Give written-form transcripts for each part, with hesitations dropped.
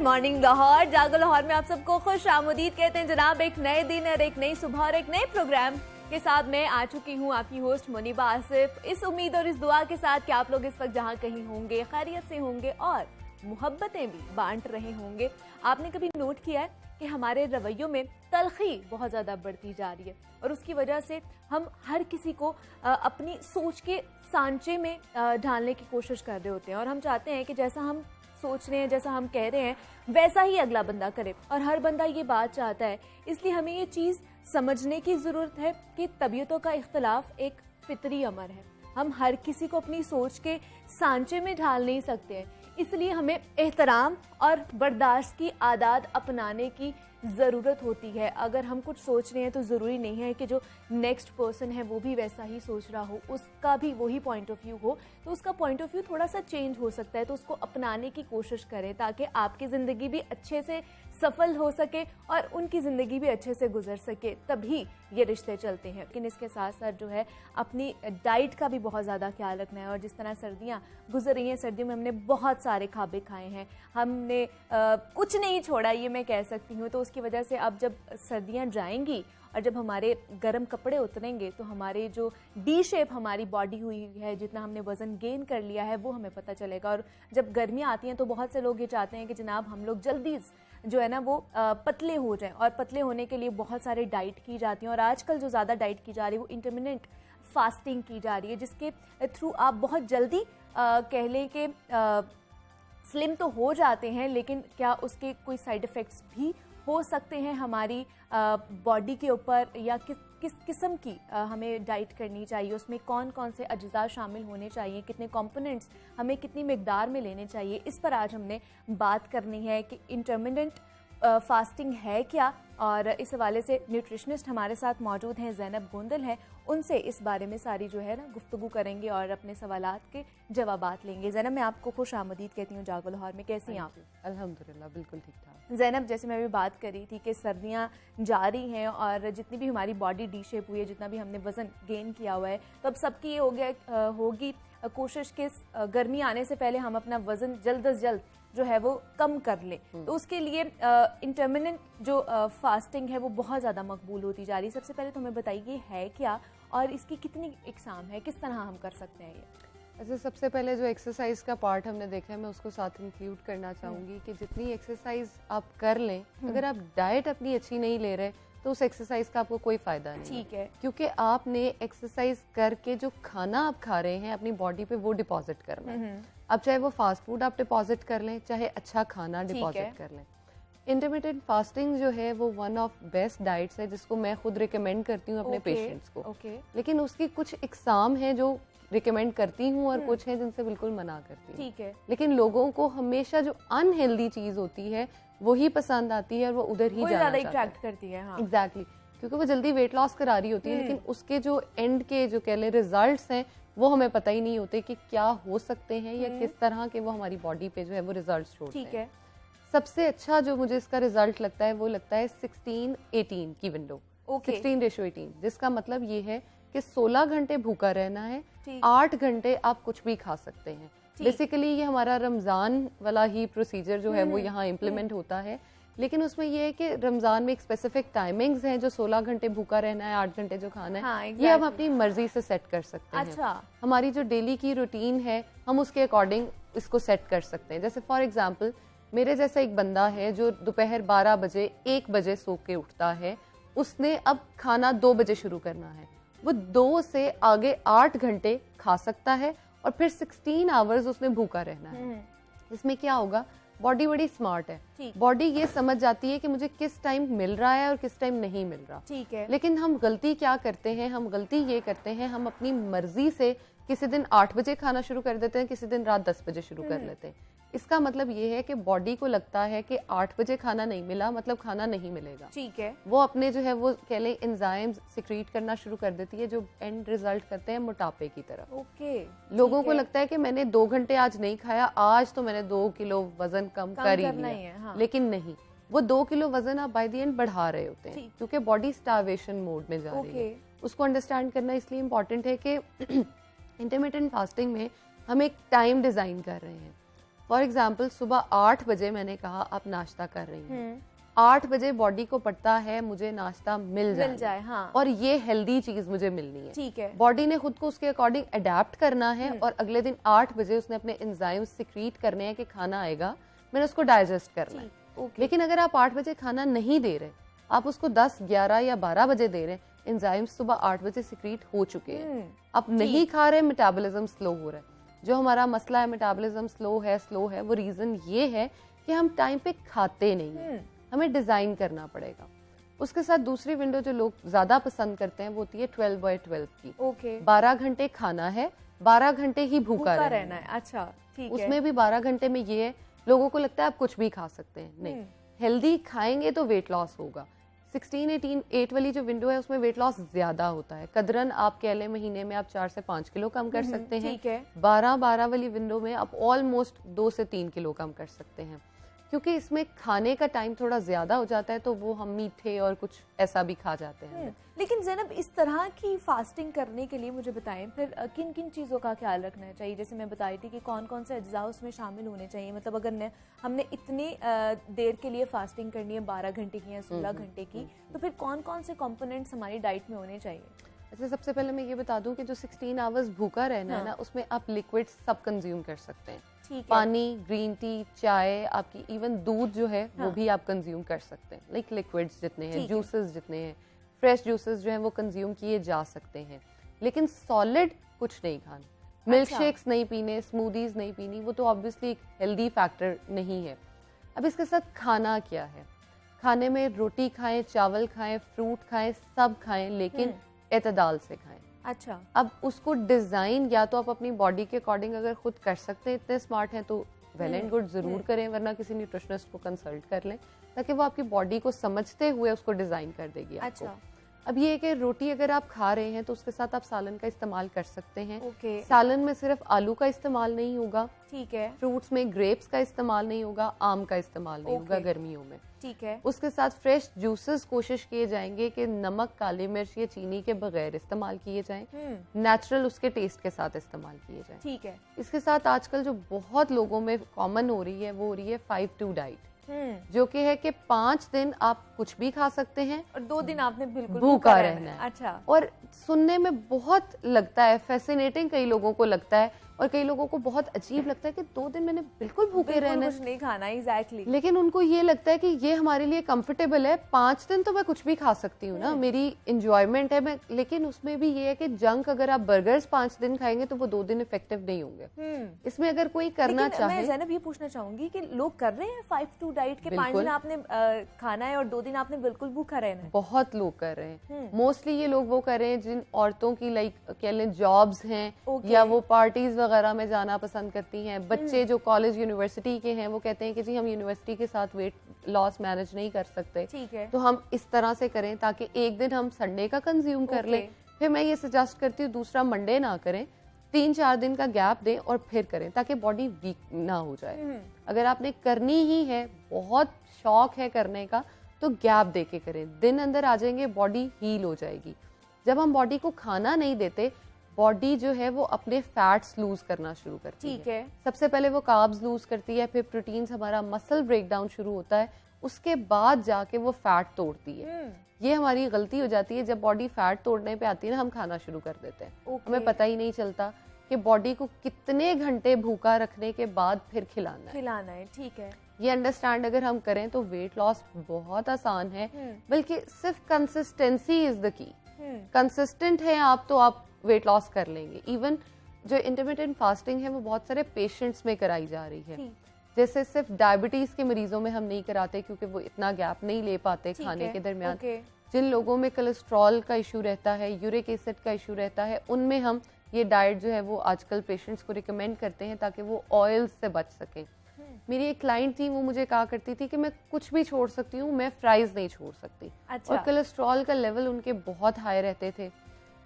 Morning Lahore, जागो लाहौर में आप सबको खुश आमदीद कहते हैं जनाब। एक नए दिन और एक नई सुबह और एक नए प्रोग्राम के साथ मैं आ चुकी हूँ, आपकी होस्ट मुनीबा आसिफ, इस उम्मीद और इस दुआ के साथ कि आप लोग इस वक्त जहाँ कहीं होंगे खैरियत से होंगे और मोहब्बतें भी बांट रहे होंगे। आपने कभी नोट किया है कि हमारे रवैयों में तलखी बहुत ज़्यादा बढ़ती जा रही है और उसकी वजह से हम हर किसी को अपनी सोच के सांचे में ढालने की कोशिश कर रहे होते हैं और हम चाहते हैं कि जैसा हम सोच रहे हैं, जैसा हम कह रहे हैं, वैसा ही अगला बंदा करे और हर बंदा ये बात चाहता है। इसलिए हमें ये चीज़ समझने की ज़रूरत है कि तबीयतों का इख्तलाफ एक फितरी अमर है। हम हर किसी को अपनी सोच के सांचे में ढाल नहीं सकते हैं, इसलिए हमें एहतराम और बर्दाश्त की आदत अपनाने की ज़रूरत होती है। अगर हम कुछ सोच रहे हैं तो ज़रूरी नहीं है कि जो नेक्स्ट पर्सन है वो भी वैसा ही सोच रहा हो, उसका भी वही पॉइंट ऑफ व्यू हो। तो उसका पॉइंट ऑफ व्यू थोड़ा सा चेंज हो सकता है, तो उसको अपनाने की कोशिश करें ताकि आपकी ज़िंदगी भी अच्छे से सफल हो सके और उनकी ज़िंदगी भी अच्छे से गुजर सके, तभी ये रिश्ते चलते हैं। लेकिन इसके साथ साथ जो है अपनी डाइट का भी बहुत ज़्यादा ख्याल रखना है। और जिस तरह सर्दियाँ गुजर रही हैं, सर्दियों में हमने बहुत सारे खाबे खाए हैं, हमने कुछ नहीं छोड़ा, ये मैं कह सकती हूँ। तो उसकी वजह से अब जब सर्दियाँ जाएंगी और जब हमारे गर्म कपड़े उतरेंगे तो हमारे जो डी शेप हमारी बॉडी हुई है, जितना हमने वज़न गेन कर लिया है, वो हमें पता चलेगा। और जब गर्मियाँ आती हैं तो बहुत से लोग ये चाहते हैं कि जनाब हम लोग जल्दी जो है ना वो पतले हो जाएं और पतले होने के लिए बहुत सारे डाइट की जाती हैं। और आजकल जो ज़्यादा डाइट की जा रही है वो इंटरमिटेंट फास्टिंग की जा रही है, जिसके थ्रू आप बहुत जल्दी कह लें कि स्लिम तो हो जाते हैं, लेकिन क्या उसके कोई साइड इफ़ेक्ट्स भी हो सकते हैं हमारी बॉडी के ऊपर, या किस किस्म की हमें डाइट करनी चाहिए, उसमें कौन कौन से अज्जा शामिल होने चाहिए, कितने कंपोनेंट्स हमें कितनी मिकदार में लेने चाहिए, इस पर आज हमने बात करनी है कि इंटरमिटेंट फास्टिंग है क्या। और इस हवाले से न्यूट्रिशनिस्ट हमारे साथ मौजूद हैं, ज़ैनब गोंदल हैं, उनसे इस बारे में सारी जो है ना गुफ्तगू करेंगे और अपने सवालात के जवाबात लेंगे। ज़ैनब, मैं आपको खुश आमदीद कहती हूँ जागो लाहौर में, कैसी हैं आप? अल्हम्दुलिल्लाह बिल्कुल ठीक ठाक। ज़ैनब, जैसे मैं भी बात कर रही थी कि सर्दियाँ जा रही हैं और जितनी भी हमारी बॉडी डी शेप हुई है, जितना भी हमने वज़न गेन किया हुआ है, तो अब सबकी ये हो गया होगी कोशिश कि गर्मी आने से पहले हम अपना वज़न जल्द अज जल्द जो है वो कम कर लें। तो उसके लिए इंटरमिटेंट जो फास्टिंग है वो बहुत ज़्यादा मकबूल होती जा रही है। सबसे पहले तो हमें बताइए है क्या और इसकी कितनी इकसाम है, किस तरह हम कर सकते हैं ये? अच्छा, सबसे पहले जो एक्सरसाइज का पार्ट हमने देखा है, मैं उसको साथ इंक्लूड करना चाहूँगी कि जितनी एक्सरसाइज आप कर लें, अगर आप डाइट अपनी अच्छी नहीं ले रहे तो उस एक्सरसाइज का आपको कोई फायदा नहीं। ठीक है, क्योंकि आपने एक्सरसाइज करके जो खाना आप खा रहे हैं अपनी बॉडी पे वो डिपॉजिट करना है। अब चाहे वो फास्ट फूड आप डिपॉजिट कर लें, चाहे अच्छा खाना डिपॉजिट कर लें। इंटरमिटेंट फास्टिंग जो है वो वन ऑफ बेस्ट डाइट्स है, जिसको मैं खुद रिकमेंड करती हूँ अपने पेशेंट्स को। लेकिन उसकी कुछ इकसाम है जो रिकमेंड करती हूँ और कुछ है जिनसे बिल्कुल मना करती हूँ। ठीक है, लेकिन लोगों को हमेशा जो अनहेल्दी चीज होती है वही पसंद आती है और वो उधर ही जाना चाहता है, करती है। हाँ, एग्जैक्टली, क्योंकि वो जल्दी वेट लॉस करा रही होती है, लेकिन उसके जो एंड के जो कह लें रिजल्ट्स हैं वो हमें पता ही नहीं होते कि क्या हो सकते हैं या किस तरह के वो हमारी बॉडी पे जो है वो रिजल्ट्स छोड़ते हैं। ठीक है, सबसे अच्छा जो मुझे इसका रिजल्ट लगता है वो लगता है 16-18 की विंडो, 16:18, जिसका मतलब ये है कि 16 घंटे भूखा रहना है, 8 घंटे आप कुछ भी खा सकते हैं। बेसिकली ये हमारा रमज़ान वाला ही प्रोसीजर जो है वो यहाँ इम्प्लीमेंट होता है, लेकिन उसमें ये है कि रमज़ान में एक स्पेसिफिक टाइमिंग्स हैं, जो 16 घंटे भूखा रहना है, 8 घंटे जो खाना है। हाँ, ये हम अपनी मर्जी से सेट कर सकते हैं। अच्छा, हमारी जो डेली की रूटीन है हम उसके अकॉर्डिंग इसको सेट कर सकते हैं। जैसे फॉर एग्जाम्पल मेरे जैसा एक बंदा है जो दोपहर 12 बजे 1 बजे सो के उठता है, उसने अब खाना 2 बजे शुरू करना है, वो 2 से आगे 8 घंटे खा सकता है और फिर 16 आवर्स उसने भूखा रहना है। इसमें क्या होगा, बॉडी बड़ी स्मार्ट है, बॉडी ये समझ जाती है कि मुझे किस टाइम मिल रहा है और किस टाइम नहीं मिल रहा। ठीक है, लेकिन हम गलती क्या करते हैं, हम गलती ये करते हैं, हम अपनी मर्जी से किसी दिन 8 बजे खाना शुरू कर देते हैं, किसी दिन रात 10 बजे शुरू कर लेते हैं। इसका मतलब ये है कि बॉडी को लगता है कि 8 बजे खाना नहीं मिला मतलब खाना नहीं मिलेगा। ठीक है, वो अपने जो है वो कह लें एंजाइम्स सिक्रीट करना शुरू कर देती है, जो एंड रिजल्ट करते हैं मोटापे की तरफ। लोगों को लगता है कि मैंने 2 घंटे आज नहीं खाया, आज तो मैंने 2 किलो वजन कम कर ही लिया। हाँ। लेकिन नहीं, वो 2 किलो वजन आप बाय द एंड बढ़ा रहे होते हैं, क्योंकि बॉडी स्टार्वेशन मोड में जा रही है। उसको अंडरस्टैंड करना इसलिए इम्पोर्टेंट है कि इंटरमिटेंट फास्टिंग में हम एक टाइम डिजाइन कर रहे हैं। फॉर एग्जाम्पल सुबह 8 बजे मैंने कहा आप नाश्ता कर रही हैं, 8 बजे बॉडी को पड़ता है मुझे नाश्ता मिल जाए हाँ। और ये हेल्दी चीज मुझे मिलनी है। ठीक है। बॉडी ने खुद को उसके अकॉर्डिंग अडेप्ट करना है और अगले दिन 8 बजे उसने अपने एंजाइम्स सिक्रीट करने हैं कि खाना आएगा, मैंने उसको डाइजेस्ट करना है। लेकिन अगर आप 8 बजे खाना नहीं दे रहे, आप उसको 10, 11 या 12 बजे दे रहे हैं, एंजाइम्स सुबह 8 बजे सिक्रीट हो चुके हैं। आप नहीं खा रहे, मेटाबॉलिज्म स्लो हो रहा है। जो हमारा मसला है मेटाबॉलिज्म स्लो है, वो रीजन ये है कि हम टाइम पे खाते नहीं हैं। हमें डिजाइन करना पड़ेगा। उसके साथ दूसरी विंडो जो लोग ज्यादा पसंद करते हैं वो होती है 12/12 की। 12 घंटे खाना है, 12 घंटे ही भूखा रहना है। अच्छा, ठीक है। उसमें भी 12 घंटे में ये है, लोगों को लगता है आप कुछ भी खा सकते हैं, नहीं, हेल्दी खाएंगे तो वेट लॉस होगा। 16-18-8 वाली जो विंडो है उसमें वेट लॉस ज्यादा होता है। कदरन आप कह लें महीने में आप 4 से 5 किलो कम कर सकते हैं। 12-12 वाली विंडो में आप ऑलमोस्ट 2 से 3 किलो कम कर सकते हैं, क्योंकि इसमें खाने का टाइम थोड़ा ज्यादा हो जाता है, तो वो हम मीठे और कुछ ऐसा भी खा जाते हैं। लेकिन ज़ैनब, इस तरह की फास्टिंग करने के लिए मुझे बताएं फिर किन किन चीज़ों का ख्याल रखना चाहिए? जैसे मैं बताई थी कि कौन कौन से अज्जा उसमें शामिल होने चाहिए। मतलब अगर हमने इतनी देर के लिए फास्टिंग करनी है, 12 घंटे की या 16 घंटे की, तो फिर कौन कौन से कंपोनेंट्स हमारी डाइट में होने चाहिए? अच्छा, सबसे पहले मैं ये बता दूं कि जो 16 आवर्स भूखा रहना है ना, उसमें आप लिक्विड सब कंज्यूम कर सकते हैं। पानी, ग्रीन टी, चाय, आपकी इवन दूध जो है वो भी आप कंज्यूम कर सकते हैं। लाइक लिक्विड्स जितने हैं, जूसेस जितने हैं, फ्रेश जूसेस जो हैं वो कंज्यूम किए जा सकते हैं, लेकिन सॉलिड कुछ नहीं खाना। मिल्क शेक्स नहीं पीने, स्मूदीज नहीं पीनी, वो तो ऑब्वियसली एक हेल्दी फैक्टर नहीं है। अब इसके साथ खाना क्या है? खाने में रोटी खाएं, चावल खाएं, फ्रूट खाएं, सब खाएं, लेकिन एतदाल से खाएं। अच्छा, अब उसको डिजाइन या तो आप अपनी बॉडी के अकॉर्डिंग अगर खुद कर सकते हैं, इतने स्मार्ट हैं तो वेल एंड गुड, जरूर करें, वरना किसी न्यूट्रिशनिस्ट को कंसल्ट कर लें, ताकि वो आपकी बॉडी को समझते हुए उसको डिजाइन कर देगी आपको। अच्छा। अब ये है कि रोटी अगर आप खा रहे हैं तो उसके साथ आप सालन का इस्तेमाल कर सकते हैं। सालन में सिर्फ आलू का इस्तेमाल नहीं होगा, ठीक है। फ्रूट्स में ग्रेप्स का इस्तेमाल नहीं होगा, आम का इस्तेमाल नहीं होगा गर्मियों में, ठीक है। उसके साथ फ्रेश जूसेस कोशिश किए जाएंगे कि नमक, काली मिर्च या चीनी के बगैर इस्तेमाल किए जाएं, नेचुरल उसके टेस्ट के साथ इस्तेमाल किए जाएं। ठीक है। इसके साथ आजकल जो बहुत लोगों में कॉमन हो रही है वो हो रही है 5-2 डाइट, जो कि है कि 5 दिन आप कुछ भी खा सकते हैं और 2 दिन आपने बिल्कुल भूखा रहना है। अच्छा। और सुनने में बहुत लगता है फैसिनेटिंग, कई लोगों को लगता है, और कई लोगों को बहुत अजीब लगता है कि 2 दिन मैंने बिल्कुल भूखे रहना है, कुछ नहीं खाना। एग्जैक्टली। लेकिन उनको ये लगता है कि ये हमारे लिए कंफर्टेबल है, 5 दिन तो मैं कुछ भी खा सकती हूँ ना, मेरी इंजॉयमेंट है मैं। लेकिन उसमें भी ये है कि जंक अगर आप बर्गर्स 5 दिन खाएंगे तो वो 2 दिन इफेक्टिव नहीं होंगे। इसमें अगर कोई करना चाहे, मैं ज़ैनब ये पूछना चाहूंगी कि लोग कर रहे हैं 5-2 डाइट के, 5 दिन आपने खाना है और 2 दिन आपने बिल्कुल भूखा रहना है? बहुत लोग कर रहे हैं। मोस्टली ये लोग वो कर रहे हैं जिन औरतों की लाइक कह लें जॉब्स हैं, या वो पार्टीज वगैरह में जाना पसंद करती हैं। बच्चे जो कॉलेज यूनिवर्सिटी के हैं वो कहते हैं कि जी हम यूनिवर्सिटी के साथ वेट लॉस मैनेज नहीं कर सकते, ठीक है, तो हम इस तरह से करें ताकि एक दिन हम संडे का कंज्यूम कर लें। फिर मैं ये सजेस्ट करती हूँ दूसरा मंडे ना करें, 3-4 दिन का गैप दें और फिर करें, ताकि बॉडी वीक ना हो जाए। अगर आपने करनी ही है, बहुत शौक है करने का, तो गैप दे के करें। दिन अंदर आ जाएंगे, बॉडी हील हो जाएगी। जब हम बॉडी को खाना नहीं देते, बॉडी जो है वो अपने फैट्स लूज करना शुरू करती है। ठीक है। सबसे पहले वो कार्ब्स लूज करती है, फिर प्रोटीन्स, हमारा मसल ब्रेकडाउन शुरू होता है, उसके बाद जाके वो फैट तोड़ती है। ये हमारी गलती हो जाती है, जब बॉडी फैट तोड़ने पे आती है ना, हम खाना शुरू कर देते हैं। हमें पता ही नहीं चलता कि बॉडी को कितने घंटे भूखा रखने के बाद फिर खिलाना है। ठीक है। ये अंडरस्टैंड अगर हम करें तो वेट लॉस बहुत आसान है, बल्कि सिर्फ consistency is the key. Consistent है आप तो आप वेट लॉस कर लेंगे। इवन जो इंटरमिटेंट फास्टिंग है वो बहुत सारे पेशेंट्स में कराई जा रही है। जैसे सिर्फ डायबिटीज के मरीजों में हम नहीं कराते, क्योंकि वो इतना गैप नहीं ले पाते खाने के दरमियान। जिन लोगों में कोलेस्ट्रॉल का इशू रहता है, यूरिक एसिड का इशू रहता है, उनमें हम ये डाइट जो है वो आजकल पेशेंट्स को रिकमेंड करते हैं ताकि वो ऑयल्स से बच सकें। मेरी एक क्लाइंट थी, वो मुझे कहा करती थी कि मैं कुछ भी छोड़ सकती हूँ, मैं फ्राइज नहीं छोड़ सकती। अच्छा। और कोलेस्ट्रॉल का लेवल उनके बहुत हाई रहते थे।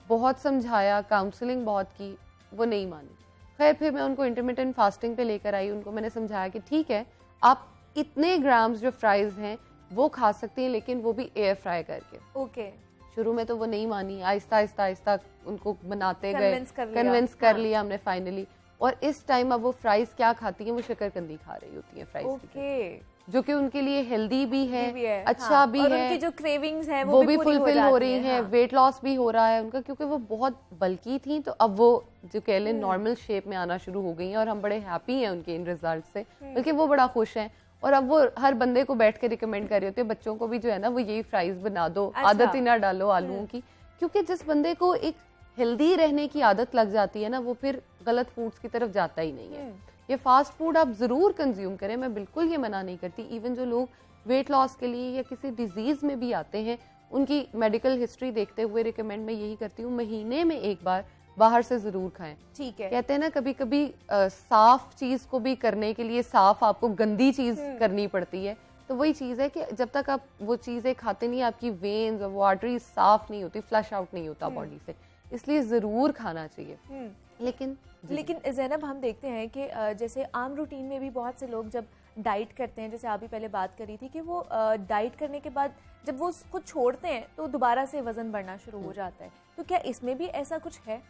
बहुत समझाया, काउंसलिंग बहुत की, वो नहीं मानी। खैर फिर मैं उनको इंटरमिटेंट फास्टिंग पे लेकर आई। उनको मैंने समझाया कि ठीक है, आप इतने ग्राम्स जो फ्राइज हैं वो खा सकती हैं, लेकिन वो भी एयर फ्राई करके। शुरू में तो वो नहीं मानी, आहिस्ता आहिस्ता उनको बनाते गए, कन्विंस कर लिया हमने फाइनली। और इस टाइम अब वो फ्राइज क्या खाती हैं, वो शकरकंदी खा रही होती हैं फ्राइज की, ओके, जो कि उनके लिए हेल्दी भी है, अच्छा हाँ, भी और है, उनकी जो क्रेविंग्स हैं वो भी पूरी फुलफिल हो रही जाती हैं, हाँ। वेट लॉस भी हो रहा है उनका, क्योंकि वो बहुत बल्की थी तो अब वो जो कह लें नॉर्मल शेप में आना शुरू हो गई हैं और हम बड़े हैप्पी हैं उनके इन रिजल्ट से, बल्कि वो बड़ा खुश हैं। और अब वो हर बंदे को बैठ के रिकमेंड कर रहे होते हैं, बच्चों को भी जो है ना वो यही फ्राइज बना दो, अच्छा। आदत ही ना डालो आलूओं की, क्योंकि जिस बंदे को एक हेल्दी रहने की आदत लग जाती है ना, वो फिर गलत फूड्स की तरफ जाता ही नहीं है। ये फास्ट फूड आप जरूर कंज्यूम करें, मैं बिल्कुल ये मना नहीं करती। इवन जो लोग वेट लॉस के लिए या किसी डिजीज में भी आते हैं, उनकी मेडिकल हिस्ट्री देखते हुए रिकमेंड मैं यही करती हूँ, महीने में एक बार बाहर से जरूर खाएं। ठीक है, कहते हैं ना कभी कभी साफ चीज को भी करने के लिए साफ आपको गंदी चीज करनी पड़ती है, तो वही चीज है कि जब तक आप वो चीजें खाते नहीं, आपकी वेन्स और वो आर्टरी साफ नहीं होती, फ्लश आउट नहीं होता बॉडी से, इसलिए जरूर खाना चाहिए। लेकिन ज़ैनब हम देखते हैं कि जैसे आम रूटीन में भी बहुत से लोग जब डाइट करते हैं, जैसे आप भी पहले बात करी थी कि वो डाइट करने के बाद जब वो उसको छोड़ते हैं तो दोबारा से वजन बढ़ना शुरू हो जाता है, तो क्या इसमें भी ऐसा कुछ है?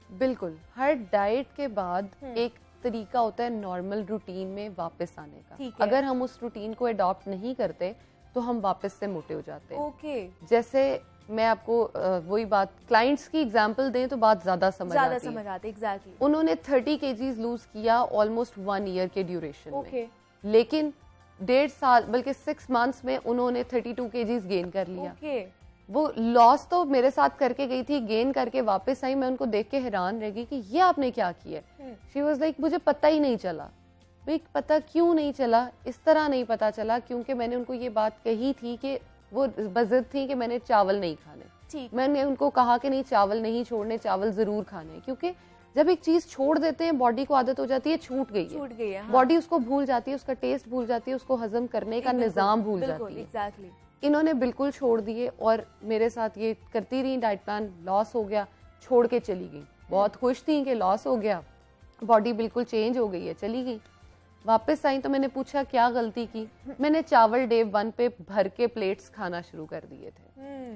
बिल्कुल, हर डाइट के बाद एक तरीका होता है नॉर्मल रूटीन में वापस आने का। अगर हम उस रूटीन को अडॉप्ट नहीं करते तो हम वापस से मोटे हो जाते हैं। ओके, जैसे मैं आपको वही बात क्लाइंट्स की एग्जांपल दें तो बात ज्यादा समझ आती है। एग्जैक्टली। उन्होंने 30 केजीज लूज किया ऑलमोस्ट 1 ईयर के ड्यूरेशन में, लेकिन 1.5 साल बल्कि 6 मंथ्स में उन्होंने 32 केजीज गेन कर लिया। वो लॉस तो मेरे साथ करके गई थी, गेन करके वापस आई, मैं उनको देख के हैरान रह गई कि ये आपने क्या किया। शी वाज लाइक मुझे पता ही नहीं चला। भाई पता क्यों नहीं चला? इस तरह नहीं पता चला क्योंकि मैंने उनको ये बात कही थी कि वो बज़िद थी कि मैंने चावल नहीं खाने। मैंने उनको कहा कि नहीं चावल नहीं छोड़ने, चावल जरूर खाने, क्योंकि जब एक चीज छोड़ देते हैं बॉडी को आदत हो जाती है, छूट गई है, हाँ। बॉडी उसको भूल जाती है, उसका टेस्ट भूल जाती है, उसको हजम करने का निजाम भूल जाती है। इन्होंने बिल्कुल छोड़ दिए और मेरे साथ ये करती रही, डाइट प्लान लॉस हो गया, छोड़ के चली गई। बहुत खुश थी कि लॉस हो गया, बॉडी बिल्कुल चेंज हो गई है, चली गई। वापस आई तो मैंने पूछा क्या गलती की? मैंने चावल डे 1 पे भर के प्लेट्स खाना शुरू कर दिए थे।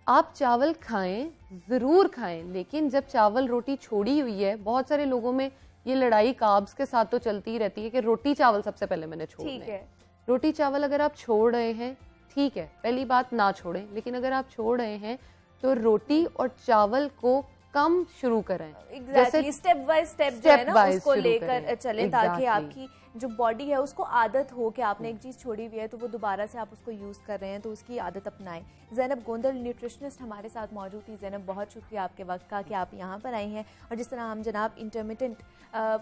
आप चावल खाएं, जरूर खाएं, लेकिन जब चावल रोटी छोड़ी हुई है, बहुत सारे लोगों में ये लड़ाई कार्ब्स के साथ तो चलती ही रहती है कि रोटी चावल सबसे पहले मैंने छोड़ना है। रोटी चावल अगर आप छोड़ रहे हैं ठीक है, पहली बात ना छोड़ें, लेकिन अगर आप छोड़ रहे हैं तो रोटी और चावल को कम शुरू करें। जैसे स्टेप बाय स्टेप जो है ना उसको लेकर चलें, ताकि आपकी जो बॉडी है उसको आदत हो कि आपने एक चीज छोड़ी हुई है तो वो दोबारा से आप उसको यूज कर रहे हैं, तो उसकी आदत अपनाएं। ज़ैनब गोंदल न्यूट्रिशनिस्ट हमारे साथ मौजूद थी। ज़ैनब बहुत शुक्रिया आपके वक्त का कि आप यहाँ पर आई हैं, और जिस तरह हम जनाब इंटरमिटेंट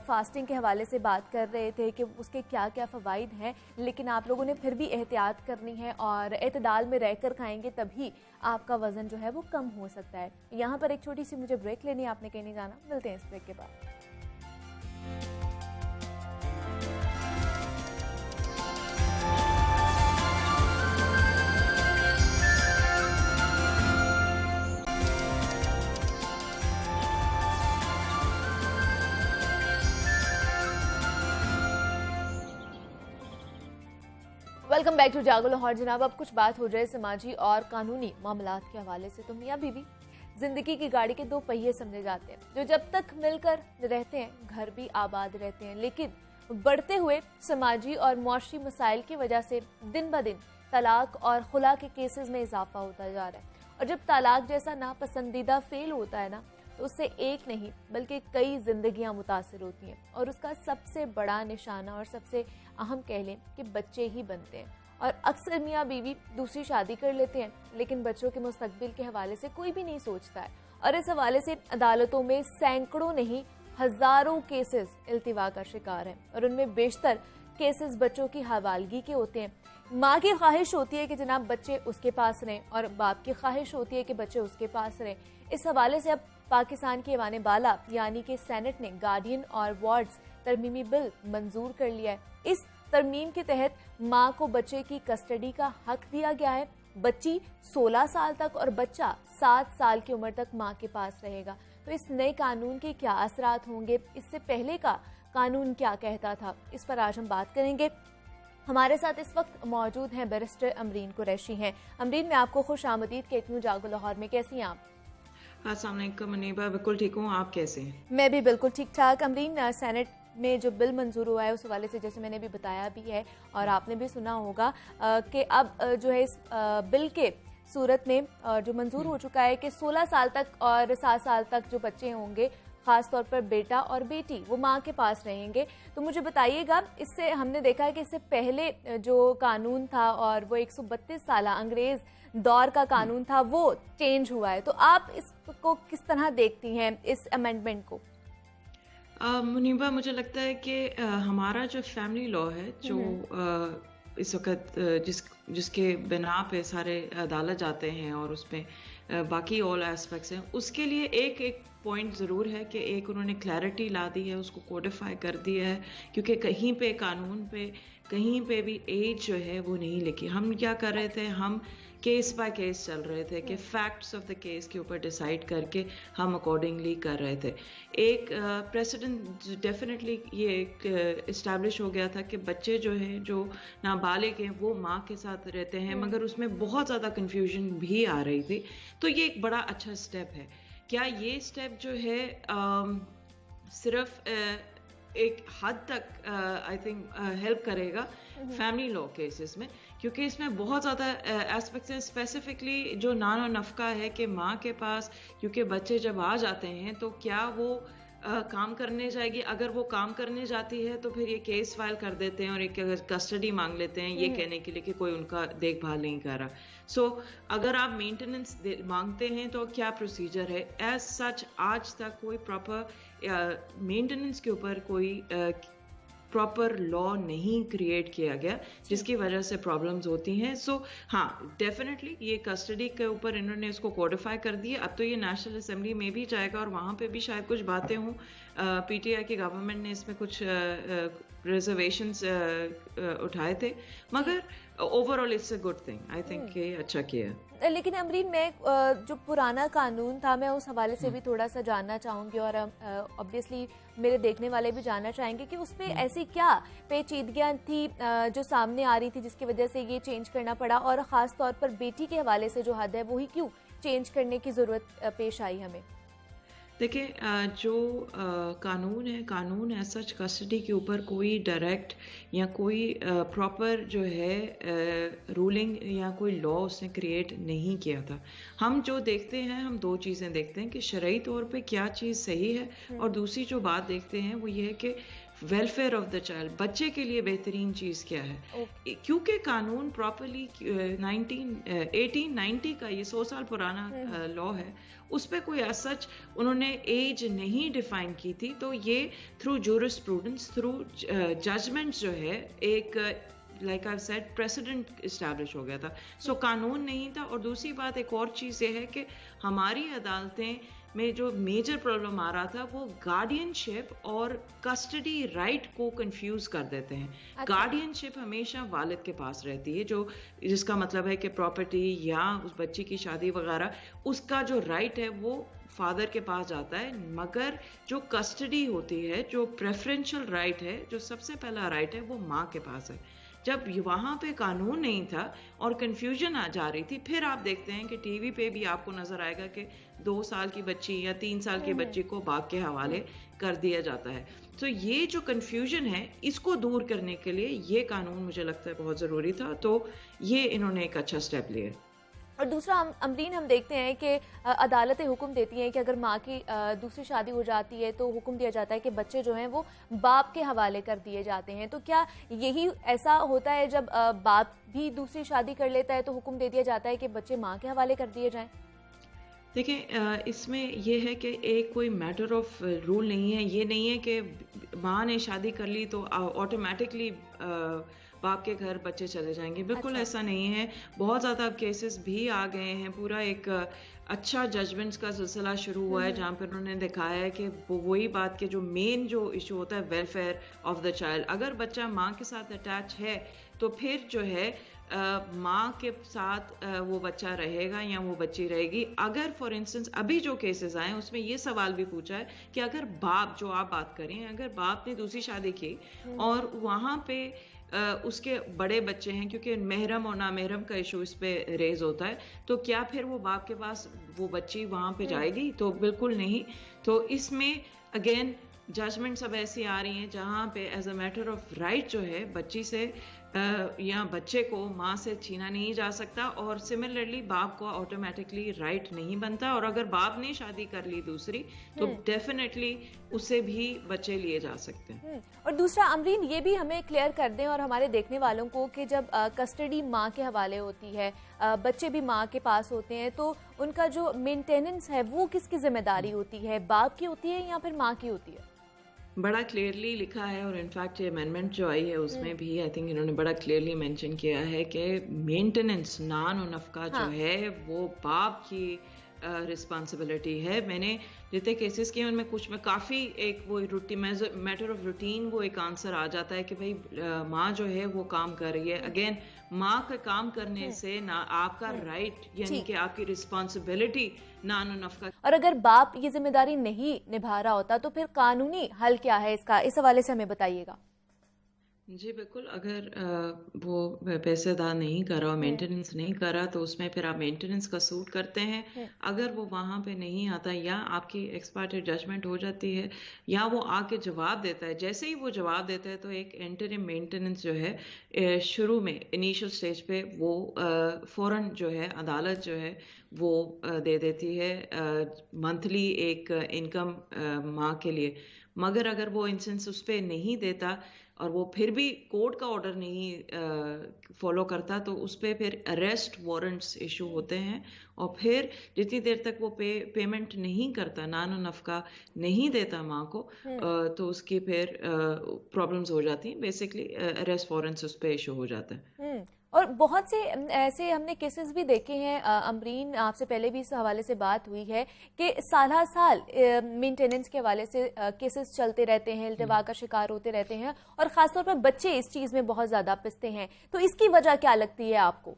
फास्टिंग के हवाले से बात कर रहे थे कि उसके क्या क्या फ़वाइद हैं, लेकिन आप लोगों ने फिर भी एहतियात करनी है और एतदाल में रहकर खाएंगे तभी आपका वजन जो है वो कम हो सकता है। यहाँ पर एक छोटी सी मुझे ब्रेक लेनी है, आपने कहीं नहीं जाना, मिलते हैं इस ब्रेक के बाद। वेलकम बैक टू जागो लाहौर। जनाब अब कुछ बात हो जाए समाजी और कानूनी मामलात के हवाले से, तो मियाँ बीवी जिंदगी की गाड़ी के 2 पहिए समझे जाते हैं, जो जब तक मिलकर रहते हैं घर भी आबाद रहते हैं, लेकिन बढ़ते हुए समाजी और मुआशी मसाइल की वजह से दिन ब दिन तलाक और खुला के केसेस में इजाफा होता जा रहा है। और जब तलाक जैसा नापसंदीदा फेल होता है ना, तो उससे एक नहीं बल्कि कई जिंदगियां मुतासिर होती हैं, और उसका सबसे बड़ा निशाना और सबसे अहम कह लें कि बच्चे ही बनते हैं। और अक्सर मियाँ बीवी दूसरी शादी कर लेते हैं, लेकिन बच्चों के मुस्तकबिल के हवाले से कोई भी नहीं सोचता है, और इस हवाले से अदालतों में सैकड़ों नहीं हजारों केसेस इल्तिवा का शिकार हैं, और उनमें बेशतर केसेस बच्चों की हवालगी के होते हैं। माँ की ख्वाहिश होती है कि जनाब बच्चे उसके पास रहें, और बाप की ख्वाहिश होती है कि बच्चे उसके पास रहें। इस हवाले से अब पाकिस्तान के ऐवान बाला यानी कि सेनेट ने गार्डियन और वार्ड्स तरमीमी बिल मंजूर कर लिया है। इस तरमीम के तहत माँ को बच्चे की कस्टडी का हक दिया गया है। बच्ची 16 साल तक और बच्चा 7 साल की उम्र तक माँ के पास रहेगा। तो इस नए कानून के क्या असरात होंगे, इससे पहले का कानून क्या कहता था, इस पर आज हम बात करेंगे। हमारे साथ इस वक्त मौजूद हैं बैरिस्टर अमरीन कुरैशी हैं। अमरीन, मैं आपको खुश आमदीद कहती हूँ जागो लाहौर में, कैसी हैं आप? अस्सलाम वालेकुम मुनीबा, बिल्कुल ठीक हूँ, आप कैसे हैं? मैं भी बिल्कुल ठीक ठाक। अमरीन, सेनेट में जो बिल मंजूर हुआ है उस हवाले से जैसे मैंने भी बताया भी है और आपने भी सुना होगा कि अब जो है इस बिल के सूरत में जो मंजूर हो चुका है कि 16 साल तक और 7 साल तक जो बच्चे होंगे, खास तौर पर बेटा और बेटी, वो माँ के पास रहेंगे। तो मुझे बताइएगा, इससे हमने देखा है कि इससे पहले जो कानून था और वो 132 साल अंग्रेज दौर का कानून था, वो चेंज हुआ है। तो आप इसको किस तरह देखती हैं, इस अमेंडमेंट को? मुनीबा, मुझे लगता है कि हमारा जो फैमिली लॉ है, जो इस वक्त जिसके बिना पे सारे अदालत जाते हैं और उसमें बाकी ऑल एस्पेक्ट्स हैं, उसके लिए एक पॉइंट ज़रूर है कि एक उन्होंने क्लैरिटी ला दी है, उसको कोडिफाई कर दिया है, क्योंकि कहीं पे कानून पे कहीं पे भी एज जो है वो नहीं लिखी। हम क्या कर रहे थे, हम केस बाय केस चल रहे थे कि फैक्ट्स ऑफ द केस के ऊपर डिसाइड करके हम अकॉर्डिंगली कर रहे थे। एक प्रेसिडेंट डेफिनेटली ये एक इस्टेब्लिश हो गया था कि बच्चे जो हैं, जो नाबालिग हैं, वो माँ के साथ रहते हैं, मगर उसमें बहुत ज़्यादा कन्फ्यूजन भी आ रही थी। तो ये एक बड़ा अच्छा स्टेप है। क्या ये स्टेप जो है सिर्फ एक हद तक आई थिंक हेल्प करेगा फैमिली लॉ केसेस में, क्योंकि इसमें बहुत ज़्यादा एस्पेक्ट्स हैं। स्पेसिफिकली जो नान और नफका है कि माँ के पास, क्योंकि बच्चे जब आ जाते हैं तो क्या वो काम करने जाएगी, अगर वो काम करने जाती है तो फिर ये केस फाइल कर देते हैं और एक कस्टडी मांग लेते हैं ये कहने के लिए कि कोई उनका देखभाल नहीं कर रहा। सो अगर आप मेंटेनेंस मांगते हैं तो क्या प्रोसीजर है? एज सच आज तक कोई प्रॉपर मेंटेनेंस के ऊपर कोई प्रॉपर लॉ नहीं क्रिएट किया गया, जिसकी वजह से प्रॉब्लम्स होती हैं। सो हाँ, डेफिनेटली ये कस्टडी के ऊपर इन्होंने इसको कोडिफाई कर दिया। अब तो ये नेशनल असेंबली में भी जाएगा और वहाँ पे भी शायद कुछ बातें हों। पीटीआई की गवर्नमेंट ने इसमें कुछ रिजर्वेशंस उठाए थे, मगर overall it's a good thing. I think ये अच्छा किया। लेकिन अमरीन, मैं जो पुराना कानून था, मैं उस हवाले से भी थोड़ा सा जानना चाहूँगी और ऑब्वियसली मेरे देखने वाले भी जानना चाहेंगे कि उसमें ऐसी क्या पेचीदगियाँ थी जो सामने आ रही थी जिसकी वजह से ये चेंज करना पड़ा, और ख़ास तौर पर बेटी के हवाले से जो हद है वही क्यों चेंज करने की ज़रूरत पेश आई हमें? देखिए, जो कानून है, कानून है सच कस्टडी के ऊपर कोई डायरेक्ट या कोई प्रॉपर जो है रूलिंग या कोई लॉ उसने क्रिएट नहीं किया था। हम जो देखते हैं, हम दो चीज़ें देखते हैं कि शरई तौर पे क्या चीज़ सही है, और दूसरी जो बात देखते हैं वो ये है कि वेलफेयर ऑफ द चाइल्ड, बच्चे के लिए बेहतरीन चीज़ क्या है। क्योंकि कानून प्रॉपरली 1890 का, ये 100 साल पुराना लॉ है, उस पर कोई सच उन्होंने एज नहीं डिफाइन की थी। तो ये थ्रू जूरिस्प्रूडेंस, थ्रू जजमेंट्स जो है एक like I said president establish हो गया था। सो कानून नहीं था। और दूसरी बात, एक और चीज़ ये है कि हमारी अदालतें में जो मेजर प्रॉब्लम आ रहा था वो गार्डियनशिप और कस्टडी राइट को कंफ्यूज कर देते हैं। अच्छा। गार्डियनशिप हमेशा वालिद के पास रहती है, जो जिसका मतलब है कि प्रॉपर्टी या उस बच्ची की शादी वगैरह, उसका जो राइट है वो फादर के पास जाता है, मगर जो कस्टडी होती है, जो प्रेफरेंशियल राइट है, जो सबसे पहला राइट है, वो माँ के पास है। जब वहाँ पे कानून नहीं था और कंफ्यूजन आ जा रही थी, फिर आप देखते हैं कि टीवी पे भी आपको नजर आएगा कि 2 साल की बच्ची या 3 साल की बच्ची को बाप के हवाले कर दिया जाता है। तो ये जो कंफ्यूजन है, इसको दूर करने के लिए ये कानून मुझे लगता है बहुत ज़रूरी था। तो ये इन्होंने एक अच्छा स्टेप लिया। और दूसरा अमरीन, हम देखते हैं कि अदालतें हुक्म देती हैं कि अगर माँ की दूसरी शादी हो जाती है तो हुक्म दिया जाता है कि बच्चे जो हैं वो बाप के हवाले कर दिए जाते हैं। तो क्या यही ऐसा होता है जब बाप भी दूसरी शादी कर लेता है तो हुक्म दे दिया जाता है कि बच्चे माँ के हवाले कर दिए जाएं? देखिए, इसमें यह है कि एक कोई मैटर ऑफ रूल नहीं है। ये नहीं है कि माँ ने शादी कर ली तो ऑटोमेटिकली बाप के घर बच्चे चले जाएंगे। बिल्कुल ऐसा नहीं है। बहुत ज़्यादा अब केसेस भी आ गए हैं। पूरा एक अच्छा जजमेंट्स का सिलसिला शुरू हुआ है जहाँ पर उन्होंने दिखाया है कि वही बात के जो मेन जो इशू होता है वेलफेयर ऑफ द चाइल्ड। अगर बच्चा माँ के साथ अटैच है तो फिर जो है माँ के साथ वो बच्चा रहेगा या वो बच्ची रहेगी। अगर फॉर इंस्टेंस अभी जो केसेस आए उसमें ये सवाल भी पूछा है कि अगर बाप, जो आप बात करें, अगर बाप ने दूसरी शादी की और वहाँ पे उसके बड़े बच्चे हैं, क्योंकि महरम और नामहरम का इशू इस पे रेज होता है, तो क्या फिर वो बाप के पास वो बच्ची वहां पे जाएगी? तो बिल्कुल नहीं। तो इसमें अगेन जजमेंट सब ऐसी आ रही हैं जहां पे as a matter of right जो है बच्ची से या बच्चे को माँ से छीना नहीं जा सकता, और सिमिलरली बाप को ऑटोमेटिकली राइट नहीं बनता। और अगर बाप ने शादी कर ली दूसरी, तो डेफिनेटली उससे भी बच्चे लिए जा सकते हैं। और दूसरा अमरीन, ये भी हमें क्लियर कर दें और हमारे देखने वालों को कि जब कस्टडी माँ के हवाले होती है, बच्चे भी माँ के पास होते हैं, तो उनका जो मेंटेनेंस है वो किसकी जिम्मेदारी होती है? बाप की होती है या फिर माँ की होती है? बड़ा क्लियरली लिखा है, और इनफैक्ट ये अमेंडमेंट जो आई है उसमें भी आई थिंक इन्होंने बड़ा क्लियरली मेंशन किया है कि मेंटेनेंस नान और नफका जो है वो बाप की रिस्पॉन्सिबिलिटी है। मैंने जितने केसेस किए उनमें कुछ में काफ़ी एक वो मैटर ऑफ रूटीन वो एक आंसर आ जाता है कि भाई माँ जो है वो काम कर रही है। अगेन माँ का काम करने से ना आपका राइट यानी कि आपकी रिस्पॉन्सिबिलिटी नान और नफका। और अगर बाप ये जिम्मेदारी नहीं निभा रहा होता तो फिर कानूनी हल क्या है इसका? इस हवाले से हमें बताइएगा। जी बिल्कुल, अगर वो पैसे अदा नहीं करा, मेंटेनेंस नहीं करा, तो उसमें फिर आप मेंटेनेंस का सूट करते हैं। अगर वो वहाँ पे नहीं आता या आपकी एक्सपर्ट जजमेंट हो जाती है या वो आके जवाब देता है, जैसे ही वो जवाब देता है तो एक इंटरिम मेंटेनेंस जो है शुरू में इनिशियल स्टेज पे वो फौरन जो है अदालत जो है वो दे देती है मंथली एक इनकम माँ के लिए। मगर अगर वो इंस्टेंस उस पर नहीं देता और वो फिर भी कोर्ट का ऑर्डर नहीं फॉलो करता, तो उस पर फिर अरेस्ट वारंट्स इशू होते हैं, और फिर जितनी देर तक वो पेमेंट नहीं करता, नान और नफका नहीं देता माँ को, तो उसकी फिर प्रॉब्लम्स हो जाती हैं। बेसिकली अरेस्ट वारंट्स उस पर इशू हो जाता है। और बहुत से ऐसे हमने केसेस भी देखे हैं अमरीन, आपसे पहले भी इस हवाले से बात हुई है कि साल साल मेंटेनेंस के हवाले से केसेस चलते रहते हैं, इल्तिवा का शिकार होते रहते हैं, और ख़ासतौर पर बच्चे इस चीज़ में बहुत ज़्यादा पिसते हैं। तो इसकी वजह क्या लगती है आपको?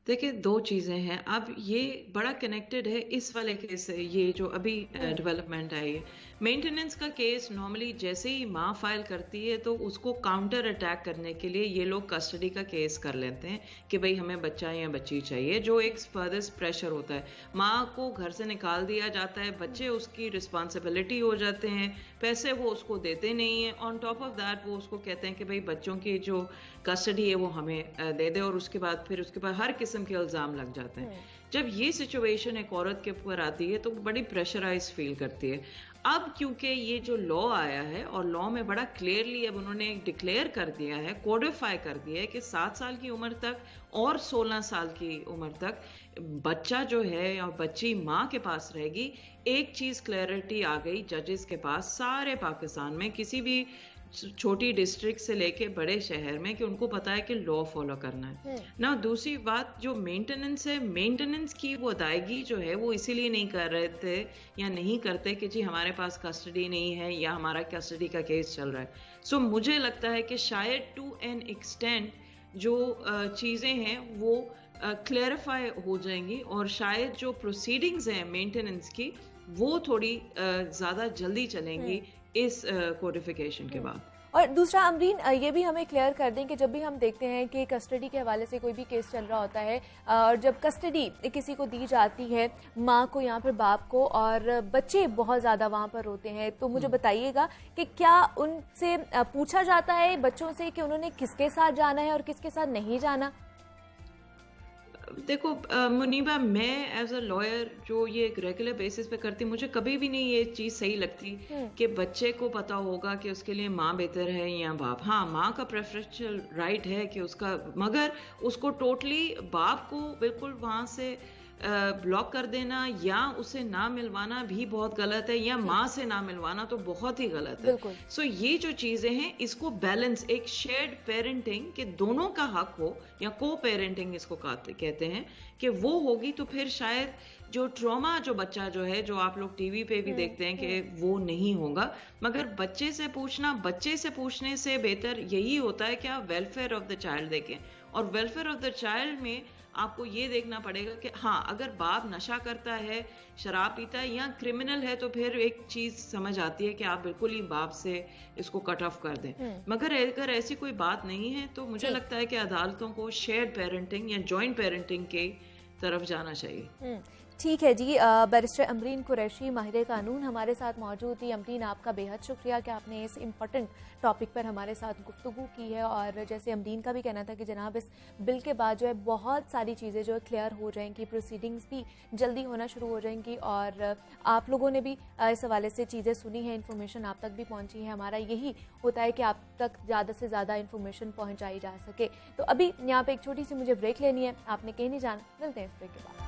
देखिए, दो चीज़ें हैं। अब ये बड़ा कनेक्टेड है इस वाले केस से, ये जो अभी डेवलपमेंट आई है। मेंटेनेंस का केस नॉर्मली जैसे ही माँ फाइल करती है तो उसको काउंटर अटैक करने के लिए ये लोग कस्टडी का केस कर लेते हैं कि भाई हमें बच्चा या बच्ची चाहिए, जो एक फर्दर प्रेशर होता है। माँ को घर से निकाल दिया जाता है, बच्चे उसकी रिस्पॉन्सिबिलिटी हो जाते हैं, पैसे वो उसको देते नहीं है। ऑन टॉप ऑफ दैट वो उसको कहते हैं कि भाई बच्चों की जो कस्टडी है वो हमें दे दे, और उसके बाद हर किस्म के इल्ज़ाम लग जाते हैं। जब ये सिचुएशन एक औरत के ऊपर आती है तो बड़ी प्रेशराइज फील करती है। अब क्योंकि ये जो लॉ आया है और लॉ में बड़ा क्लियरली अब उन्होंने डिक्लेयर कर दिया है, कोडिफाई कर दिया है कि 7 साल की उम्र तक और 16 साल की उम्र तक बच्चा जो है या बच्ची माँ के पास रहेगी। एक चीज क्लैरिटी आ गई जजेस के पास सारे पाकिस्तान में, किसी भी छोटी डिस्ट्रिक्ट से लेके बड़े शहर में, कि उनको पता है कि लॉ फॉलो करना है ना। दूसरी बात जो मेंटेनेंस है, मेंटेनेंस की वो अदायगी जो है वो इसीलिए नहीं कर रहे थे या नहीं करते कि जी हमारे पास कस्टडी नहीं है या हमारा कस्टडी का केस चल रहा है। सो मुझे लगता है कि शायद टू एन एक्सटेंट जो चीज़ें हैं वो क्लैरिफाई हो जाएंगी, और शायद जो प्रोसीडिंग्स हैं मेंटेनेंस की वो थोड़ी ज़्यादा जल्दी चलेंगी इस कोडिफिकेशन के बाद। और दूसरा अमरीन, ये भी हमें क्लियर कर दें कि जब भी हम देखते हैं कि कस्टडी के हवाले से कोई भी केस चल रहा होता है और जब कस्टडी किसी को दी जाती है, माँ को यहाँ पर बाप को, और बच्चे बहुत ज़्यादा वहाँ पर होते हैं, तो मुझे बताइएगा कि क्या उनसे पूछा जाता है बच्चों से कि उन्होंने किसके साथ जाना है और किसके साथ नहीं जाना? देखो मुनीबा, मैं एज अ लॉयर जो ये एक रेगुलर बेसिस पे करती, मुझे कभी भी नहीं ये चीज़ सही लगती कि बच्चे को पता होगा कि उसके लिए माँ बेहतर है या बाप। हाँ, माँ का प्रेफरेंशियल राइट है कि उसका, मगर उसको टोटली बाप को बिल्कुल वहाँ से ब्लॉक कर देना या उसे ना मिलवाना भी बहुत गलत है, या माँ से ना मिलवाना तो बहुत ही गलत है। सो ये जो चीजें हैं इसको बैलेंस, एक शेयर्ड पेरेंटिंग के दोनों का हक हो, या को पेरेंटिंग इसको कहते हैं, कि वो होगी तो फिर शायद जो ट्रॉमा जो बच्चा जो है, जो आप लोग टीवी पे भी देखते हैं कि वो नहीं होगा। मगर बच्चे से पूछने से बेहतर यही होता है कि आप वेलफेयर ऑफ द चाइल्ड देखें, और वेलफेयर ऑफ द चाइल्ड में आपको ये देखना पड़ेगा कि हाँ, अगर बाप नशा करता है, शराब पीता है या क्रिमिनल है, तो फिर एक चीज़ समझ आती है कि आप बिल्कुल ही बाप से इसको कट ऑफ कर दें। मगर अगर ऐसी कोई बात नहीं है तो मुझे लगता है कि अदालतों को शेयर्ड पेरेंटिंग या जॉइंट पेरेंटिंग के तरफ जाना चाहिए। ठीक है जी। बैरिस्टर अमरीन कुरैशी माहिर कानून हमारे साथ मौजूद थी। अमरीन, आपका बेहद शुक्रिया कि आपने इस इम्पोर्टेंट टॉपिक पर हमारे साथ गुफ्तगू की है। और जैसे अमरीन का भी कहना था कि जनाब इस बिल के बाद जो है बहुत सारी चीज़ें जो है क्लियर हो जाएंगी, प्रोसीडिंग्स भी जल्दी होना शुरू हो जाएंगी। और आप लोगों ने भी इस हवाले से चीज़ें सुनी हैं, इन्फॉर्मेशन आप तक भी पहुँची है। हमारा यही होता है कि आप तक ज़्यादा से ज़्यादा इन्फॉर्मेशन पहुँचाई जा सके। तो अभी यहाँ पर एक छोटी सी मुझे ब्रेक लेनी है, आपने कहीं नहीं जाना, मिलते हैं इस ब्रेक के बाद।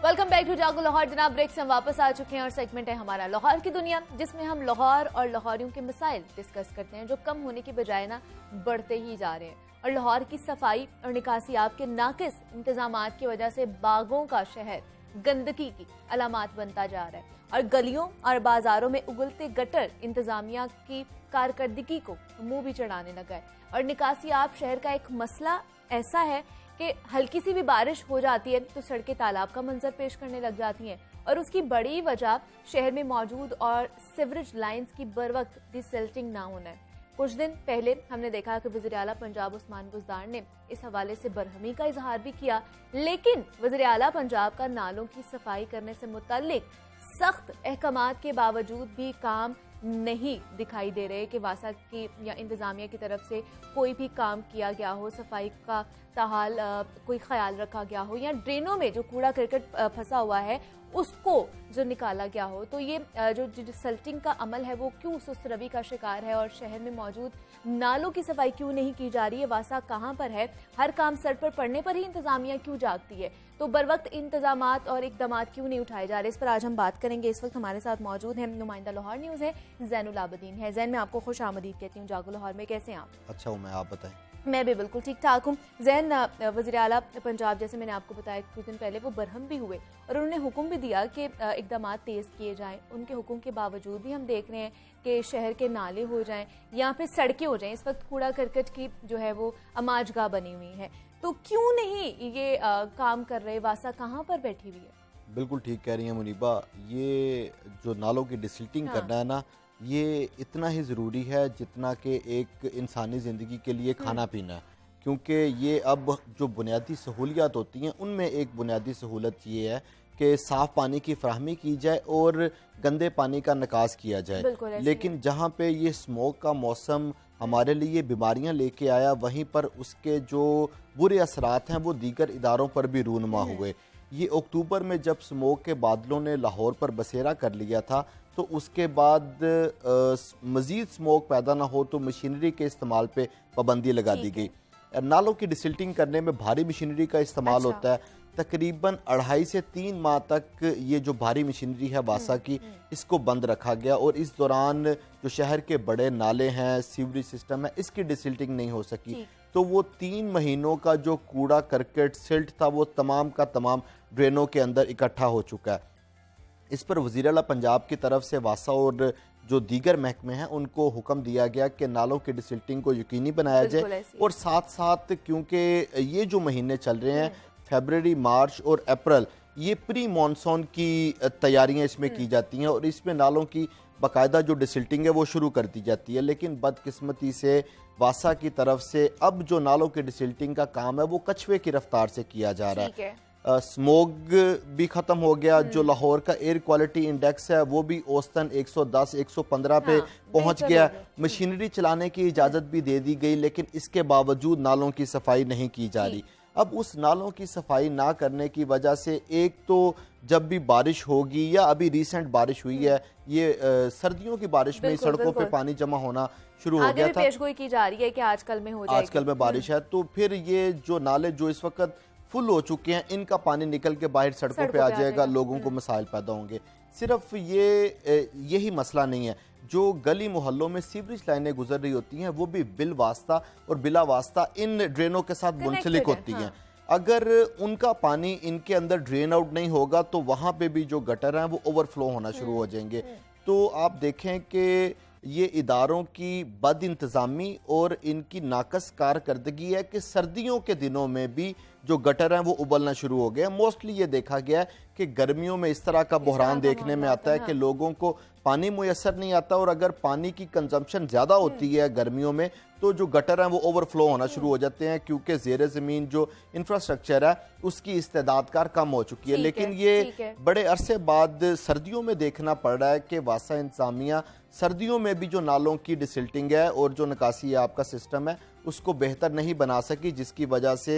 वेलकम बैक टू जागो लाहौर। जनाब, ब्रेक से हम वापस आ चुके हैं और सेगमेंट है हमारा लाहौर की दुनिया, जिसमें हम लाहौर और लाहौरियों के मसाइल डिस्कस करते हैं जो कम होने की बजाय ना बढ़ते ही जा रहे हैं। और लाहौर की सफाई और निकासियाब के नाकिस इंतजामात की वजह से बागों का शहर गंदगी की अलामत बनता जा रहा है और गलियों और बाजारों में उगलते गटर इंतजामिया की कारकर्दगी को मुंह भी चढ़ाने लगा है। और निकासियाब शहर का एक मसला ऐसा है कि हल्की सी भी बारिश हो जाती है तो सड़कें तालाब का मंजर पेश करने लग जाती हैं। और उसकी बड़ी वजह शहर में मौजूद और सीवरेज लाइंस की बरवक्त डिसल्टिंग ना होना है। कुछ दिन पहले हमने देखा कि वज़ीर आला पंजाब उस्मान बुज़दार ने इस हवाले से बरहमी का इजहार भी किया, लेकिन वज़ीर आला पंजाब का नालों की सफाई करने से मुताल्लिक सख्त अहकामात के बावजूद भी काम नहीं दिखाई दे रहे कि वासा की या इंतज़ामिया की तरफ से कोई भी काम किया गया हो, सफाई का ताहाल कोई ख्याल रखा गया हो या ड्रेनों में जो कूड़ा करकट फंसा हुआ है उसको जो निकाला गया हो। तो ये जो डिसल्टिंग का अमल है वो क्यों सुस्त रवि का शिकार है और शहर में मौजूद नालों की सफाई क्यों नहीं की जा रही है? वासा कहाँ पर है? हर काम सर पर पड़ने पर ही इंतजामिया क्यों जागती है? तो बर वक्त इंतजामात और इकदाम क्यों नहीं उठाए जा रहे? इस पर आज हम बात करेंगे। इस वक्त हमारे साथ मौजूद हैं नुमाइंदा लाहौर न्यूज़ है ज़ैनुल आबदीन है। ज़ैन, मैं आपको खुश आमदीद कहती हूँ जागो लाहौर में। कैसे हैं आप? अच्छा हूँ मैं, आप बताएं। मैं भी बिल्कुल ठीक ठाक हूँ। ज़ैन, वज़ीर आला पंजाब जैसे मैंने आपको बताया कुछ दिन पहले वो बरहम भी हुए और उन्होंने हुक्म भी दिया कि इकदाम तेज़ किए जाएं। उनके हुक्म के बावजूद भी हम देख रहे हैं कि शहर के नाले हो जाएं या फिर सड़कें हो जाएं। इस वक्त कूड़ा करकट की जो है वो अमाजगाह बनी हुई है। तो क्यों नहीं ये काम कर रहे? वासा कहाँ पर बैठी हुई है? बिल्कुल ठीक कह रही हैं मुनीबा, ये जो नालों की डिसल्टिंग करना है ना, ये इतना ही ज़रूरी है जितना कि एक इंसानी ज़िंदगी के लिए खाना पीना है। क्योंकि ये अब जो बुनियादी सहूलियात होती हैं उनमें एक बुनियादी सहूलत ये है कि साफ़ पानी की फराहमी की जाए और गंदे पानी का निकास किया जाए। लेकिन जहाँ पे ये स्मोक का मौसम हमारे लिए बीमारियाँ लेके आया, वहीं पर उसके जो बुरे असरात हैं वो दीगर इदारों पर भी रूनुमा हुए। ये अक्टूबर में जब स्मोक के बादलों ने लाहौर पर बसेरा कर लिया था तो उसके बाद मज़ीद स्मोक पैदा ना हो तो मशीनरी के इस्तेमाल पे पाबंदी लगा दी गई। नालों की डिसल्टिंग करने में भारी मशीनरी का इस्तेमाल होता है। तकरीबन 2.5 से 3 माह तक ये जो भारी मशीनरी है वासा की, इसको बंद रखा गया और इस दौरान जो शहर के बड़े नाले हैं, सीवरेज सिस्टम है, इसकी डिसल्टिंग नहीं हो सकी। तो वो 3 महीनों का जो कूड़ा करकट सिल्ट था वो तमाम का तमाम ड्रेनों के अंदर इकट्ठा हो चुका है। इस पर वज़ीर आला पंजाब की तरफ से वासा और जो दीगर महकमे हैं उनको हुक्म दिया गया कि नालों की डिसल्टिंग को यकीनी बनाया जाए। और साथ साथ क्योंकि ये जो महीने चल रहे हैं फरवरी, मार्च और अप्रैल, ये प्री मानसून की तैयारियां इसमें की जाती हैं और इसमें नालों की बाकायदा जो डिसल्टिंग है वो शुरू कर दी जाती है। लेकिन बदकिस्मती से वासा की तरफ से अब जो नालों की डिसल्टिंग का काम है वो कछुए की रफ्तार से किया जा रहा है। स्मोग भी ख़त्म हो गया। जो लाहौर का एयर क्वालिटी इंडेक्स है वो भी औसतन 110-115 पे पहुंच गया। मशीनरी चलाने की इजाज़त भी दे दी गई, लेकिन इसके बावजूद नालों की सफाई नहीं की जा रही। अब उस नालों की सफाई ना करने की वजह से एक तो जब भी बारिश होगी या अभी रिसेंट बारिश हुई है, ये सर्दियों की बारिश में सड़कों पे पानी जमा होना शुरू हो गया था। पेशगोई की जा रही है कि आजकल में हो जाएगी। आजकल में बारिश है तो फिर ये जो नाले जो इस वक्त फुल हो चुके हैं, इनका पानी निकल के बाहर सड़कों पे आ जाएगा, लोगों को मसाइल पैदा होंगे। सिर्फ यही मसला नहीं है, जो गली मोहल्लों में सीवरेज लाइनें गुजर रही होती हैं वो भी बिल वास्ता और बिला वास्ता इन ड्रेनों के साथ मुंसलिक होती हैं। अगर उनका पानी इनके अंदर ड्रेन आउट नहीं होगा तो वहाँ पे भी जो गटर हैं वो ओवरफ्लो होना शुरू हो जाएंगे। तो आप देखें कि ये इदारों की बद इंतज़ामी और इनकी नाकस कारकर्दगी है कि सर्दियों के दिनों में भी जो गटर हैं वो उबलना शुरू हो गए हैं। मोस्टली ये देखा गया है कि गर्मियों में इस तरह का बहरान देखने में आता है कि लोगों को पानी मुयसर नहीं आता, और अगर पानी की कंजम्पशन ज़्यादा होती है गर्मियों में तो जो गटर हैं वो ओवरफ्लो होना शुरू हो जाते हैं, क्योंकि ज़ेर ज़मीन जो इंफ्रास्ट्रक्चर है उसकी इस्तेदादकार कम हो चुकी है। लेकिन ये बड़े अरसे बाद सर्दियों में देखना पड़ रहा है कि वासा इंतजामिया सर्दियों में भी जो नालों की डिसिल्टिंग है और जो निकासी आपका सिस्टम है उसको बेहतर नहीं बना सकी, जिसकी वजह से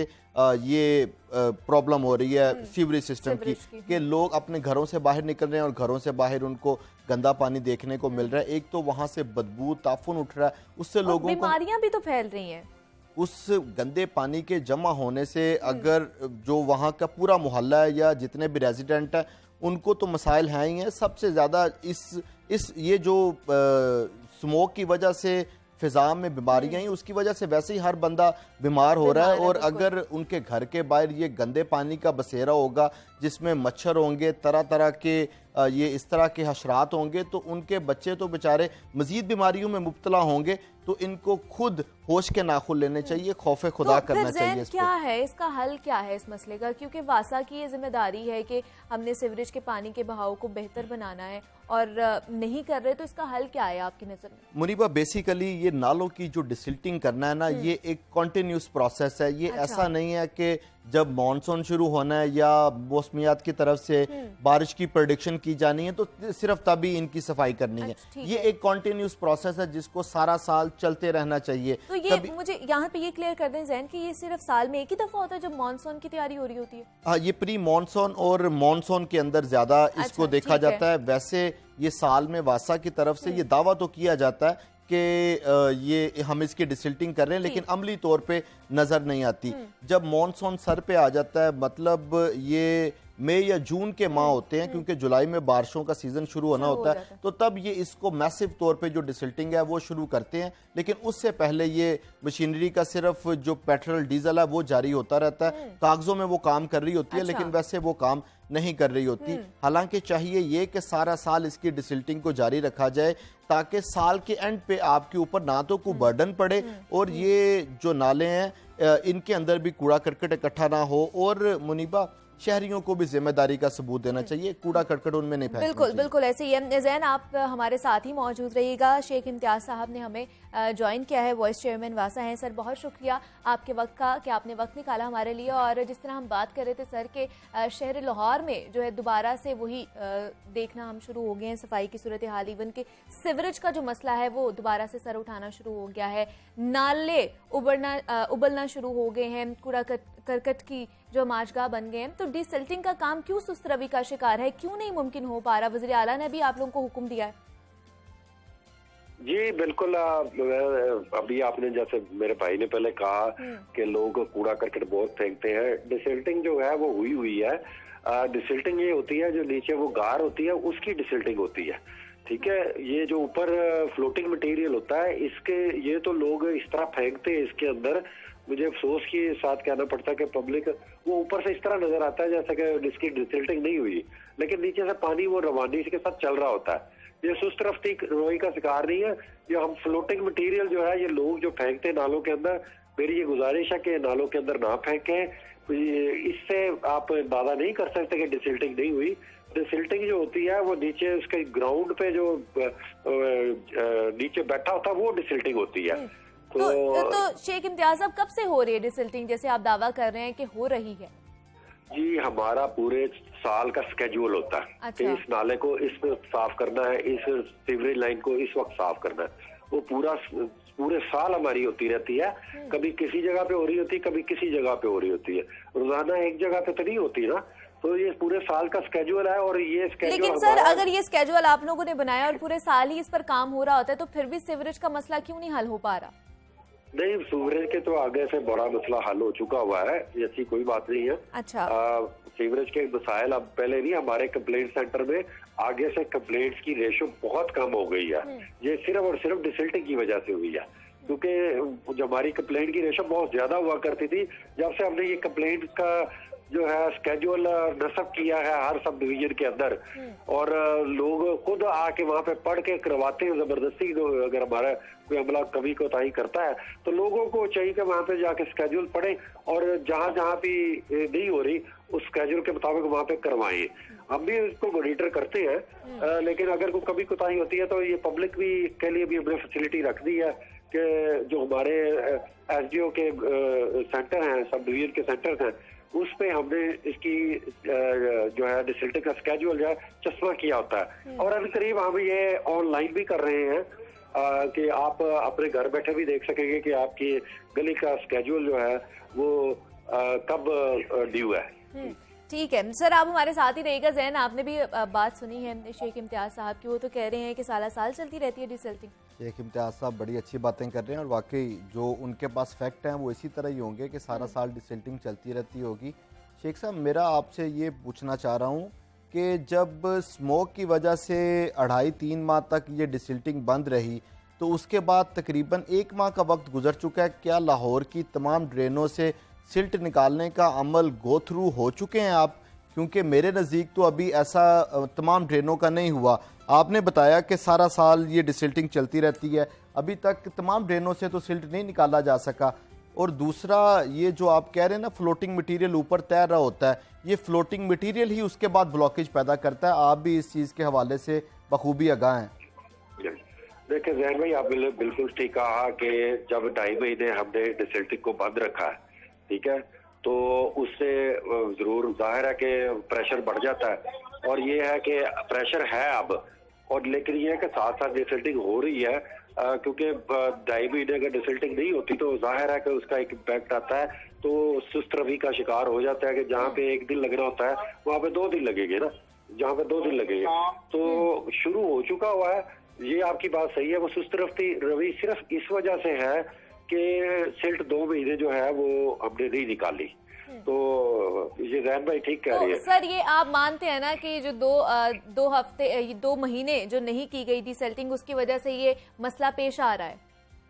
ये प्रॉब्लम हो रही है सीवरेज सिस्टम की कि लोग अपने घरों से बाहर निकल रहे हैं और घरों से बाहर उनको गंदा पानी देखने को मिल रहा है। एक तो वहां से बदबू ताफुन उठ रहा है, उससे लोगों को बीमारियां भी तो फैल रही हैं। उस गंदे पानी के जमा होने से अगर जो वहाँ का पूरा मोहल्ला है या जितने भी रेजिडेंट है उनको तो मसाइल हैं ही हैं। सबसे ज़्यादा इस ये जो स्मोक की वजह से फिजा में बीमारियां ही, उसकी वजह से वैसे ही हर बंदा बीमार हो रहा है। और अगर उनके घर के बाहर ये गंदे पानी का बसेरा होगा जिसमें मच्छर होंगे, तरह तरह के ये इस तरह के हशरात होंगे, तो उनके बच्चे तो बेचारे मजीद बीमारियों में मुब्तला होंगे। तो इनको खुद होश के नाखुन लेने चाहिए, खौफे खुदा तो करना चाहिए। क्या है इसका हल, क्या है इस मसले का? क्योंकि वासा की ये जिम्मेदारी है कि हमने सीवरेज के पानी के बहाव को बेहतर बनाना है और नहीं कर रहे, तो इसका हल क्या है आपकी नजर में? मुनीबा, बेसिकली ये नालों की जो डिसिल्टिंग करना है ना, ये एक कॉन्टिन्यूस प्रोसेस है। ये ऐसा नहीं है कि जब मॉनसून शुरू होना है या मौसमियात की तरफ से बारिश की प्रेडिक्शन की जानी है तो सिर्फ तभी इनकी सफाई करनी है। ये एक कॉन्टिन्यूस प्रोसेस है जिसको सारा साल चलते रहना चाहिए। तो ये मुझे यहाँ पे ये क्लियर कर दें जैन कि ये सिर्फ साल में एक ही दफा होता है जब मॉनसून की तैयारी हो रही होती है? हाँ, ये प्री मॉनसून और मॉनसून के अंदर ज्यादा इसको देखा जाता है। वैसे ये साल में वासा की तरफ से ये दावा तो किया जाता है कि ये हम इसकी डिसिल्टिंग कर रहे हैं, लेकिन अमली तौर पे नजर नहीं आती। जब मॉनसून सर पे आ जाता है, मतलब ये मई या जून के माह होते हैं, क्योंकि जुलाई में बारिशों का सीजन शुरू होना होता है, तो तब ये इसको मैसिव तौर पे जो डिसिल्टिंग है वो शुरू करते हैं। लेकिन उससे पहले ये मशीनरी का सिर्फ जो पेट्रोल डीजल है वो जारी होता रहता है। कागजों में वो काम कर रही होती है, लेकिन वैसे वो काम नहीं कर रही होती। हालांकि चाहिए ये कि सारा साल इसकी डिसिल्टिंग को जारी रखा जाए ताकि साल के एंड पे आपके ऊपर ना तो कोई बर्डन पड़े और ये जो नाले हैं इनके अंदर भी कूड़ा करकट इकट्ठा ना हो। और मुनीबा, शहरियों को भी जिम्मेदारी का सबूत देना चाहिए, कूड़ा करकट उनमें नहीं फेंकना चाहिए। बिल्कुल ऐसे ही है। जैन, आप हमारे साथ ही मौजूद रहिएगा। शेख इम्तियाज साहब ने हमें ज्वाइन किया है, वाइस चेयरमैन वासा हैं। सर, बहुत शुक्रिया आपके वक्त का कि आपने वक्त निकाला हमारे लिए। और जिस तरह हम बात कर रहे थे सर के शहर लाहौर में जो है दोबारा से वही देखना हम शुरू हो गए हैं सफाई की सूरत हाल, इवन के सीवरेज का जो मसला है वो दोबारा से सर उठाना शुरू हो गया है, नाले उबलना शुरू हो गए हैं, कूड़ा करकट की जो माजगाह बन गए हैं। तो डिसिल्टिंग का काम क्यों सुस्त रवि का शिकार है, क्यों नहीं मुमकिन हो पा रहा? वज़ीर आला ने भी आप लोगों को हुक्म दिया है। जी बिल्कुल, अभी आपने जैसे मेरे भाई ने पहले कहा कि लोग कूड़ा करकट बहुत फेंकते हैं। डिसिल्टिंग जो है वो हुई है। डिसिल्टिंग ये होती है जो नीचे वो गार होती है उसकी डिसिल्टिंग होती है, ठीक है। ये जो ऊपर फ्लोटिंग मटेरियल होता है इसके ये तो लोग इस तरह फेंकते हैं इसके अंदर। मुझे अफसोस के साथ कहना पड़ता है कि पब्लिक वो ऊपर से इस तरह नजर आता है जैसे कि इसकी डिसिल्टिंग नहीं हुई, लेकिन नीचे से पानी वो रवानी के साथ चल रहा होता है। ये सुस्त रोई का शिकार नहीं है। जो हम फ्लोटिंग मटेरियल जो है ये लोग जो फेंकते हैं नालों के अंदर, मेरी ये गुजारिश है कि नालों के अंदर ना फेंकें। इससे आप अंदाजा नहीं कर सकते कि डिसिल्टिंग नहीं हुई। डिसिल्टिंग जो होती है वो नीचे उसके ग्राउंड पे जो नीचे बैठा होता है वो डिसिल्टिंग होती है। तो शेख इम्तियाज साहब, कब से हो रही है डिसिल्टिंग, जैसे आप दावा कर रहे हैं कि हो रही है? जी, हमारा पूरे साल का स्केड्यूल होता है। अच्छा। इस नाले को इस साफ करना है, इस सीवरेज लाइन को इस वक्त साफ करना है। वो पूरे साल हमारी होती रहती है। कभी किसी जगह पे हो रही होती है, कभी किसी जगह पे हो रही होती है। रोजाना एक जगह पे तो नहीं होती ना। तो ये पूरे साल का स्केड्यूल है और ये स्केड्यूल। लेकिन सर, अगर ये स्केड्यूल आप लोगों ने बनाया और पूरे साल ही इस पर काम हो रहा होता है तो फिर भी सीवरेज का मसला क्यों नहीं हल हो पा रहा? नहीं, सूवरेज के तो आगे से बड़ा मसला हल हो चुका हुआ है, ऐसी कोई बात नहीं है। अच्छा। सीवरेज के मसाइल अब पहले नहीं, हमारे कंप्लेंट सेंटर में आगे से कंप्लेंट्स की रेशो बहुत कम हो गई है। ये सिर्फ और सिर्फ डिसल्टिंग की वजह से हुई है, क्योंकि जो हमारी कंप्लेंट की रेशो बहुत ज्यादा हुआ करती थी, जब से हमने ये कंप्लेंट का जो है स्केड्यूल नस्ब किया है हर सब डिवीजन के अंदर, और लोग खुद आके वहाँ पे पढ़ के करवाते हैं जबरदस्ती। अगर हमारा कोई अमला कभी कोताही करता है तो लोगों को चाहिए कि वहाँ पे जाके स्केड्यूल पढ़े, और जहाँ जहाँ भी नहीं हो रही उस स्केड्यूल के मुताबिक वहाँ पे करवाएं। हम भी इसको मॉनिटर करते हैं, लेकिन अगर कोई कभी कोताही होती है तो ये पब्लिक भी के लिए भी हमने फैसिलिटी रख दी है कि जो हमारे एसडीओ के सेंटर हैं, सब डिवीजन के सेंटर्स हैं, उस पे हमने इसकी जो है डिसल्टिंग का स्केड्यूल जो है चश्मा किया होता है। और अभी करीब हम ये ऑनलाइन भी कर रहे हैं कि आप अपने घर बैठे भी देख सकेंगे कि आपकी गली का स्केड्यूल जो है वो कब ड्यू है। ठीक है सर, आप हमारे साथ ही रहेगा। जैन, आपने भी बात सुनी है शेख इम्तियाज साहब की, वो तो कह रहे हैं कि साल साल चलती रहती है डिसल्टिंग। शेख इम्तियाज साहब बड़ी अच्छी बातें कर रहे हैं, और वाकई जो उनके पास फैक्ट हैं वो इसी तरह ही होंगे कि सारा साल डिसल्टिंग चलती रहती होगी। शेख साहब, मेरा आपसे ये पूछना चाह रहा हूँ कि जब स्मोक की वजह से 2.5-3 माह तक ये डिसल्टिंग बंद रही, तो उसके बाद तकरीबन 1 माह का वक्त गुजर चुका है, क्या लाहौर की तमाम ड्रेनों से सिल्ट निकालने का अमल गो थ्रू हो चुके हैं आप? क्योंकि मेरे नज़दीक तो अभी ऐसा तमाम ड्रेनों का नहीं हुआ। आपने बताया कि सारा साल ये डिसल्टिंग चलती रहती है, अभी तक तमाम ड्रेनों से तो सिल्ट नहीं निकाला जा सका। और दूसरा, ये जो आप कह रहे हैं ना फ्लोटिंग मटेरियल ऊपर तैर रहा होता है, ये फ्लोटिंग मटेरियल ही उसके बाद ब्लॉकेज पैदा करता है। आप भी इस चीज़ के हवाले से बखूबी आगाह हैं। देखिए जैन भाई, आप बिल्कुल ठीक कहा कि जब 2.5 महीने हमने डिसल्टिंग को बंद रखा है, ठीक है, तो उससे जरूर जाहिर है कि प्रेशर बढ़ जाता है, और ये है कि प्रेशर है अब, और लेकिन ये है कि साथ साथ डिसल्टिंग हो रही है, क्योंकि 2.5 महीने अगर डिसल्टिंग नहीं होती तो जाहिर है कि उसका एक इम्पैक्ट आता है, तो सुस्त रवि का शिकार हो जाता है कि जहाँ पे 1 दिन लगना होता है वहाँ पे 2 दिन लगेंगे ना, जहाँ पे 2 दिन लगेंगे। तो शुरू हो चुका हुआ है, ये आपकी बात सही है। वो सुस्त रवि सिर्फ इस वजह से है कि सिल्ट 2 महीने जो है वो हमने नहीं निकाली, तो ये जैन भाई ठीक कह रही है। सर, ये आप मानते हैं ना कि जो 2 महीने जो नहीं की गई डिसल्टिंग, उसकी वजह से ये मसला पेश आ रहा है?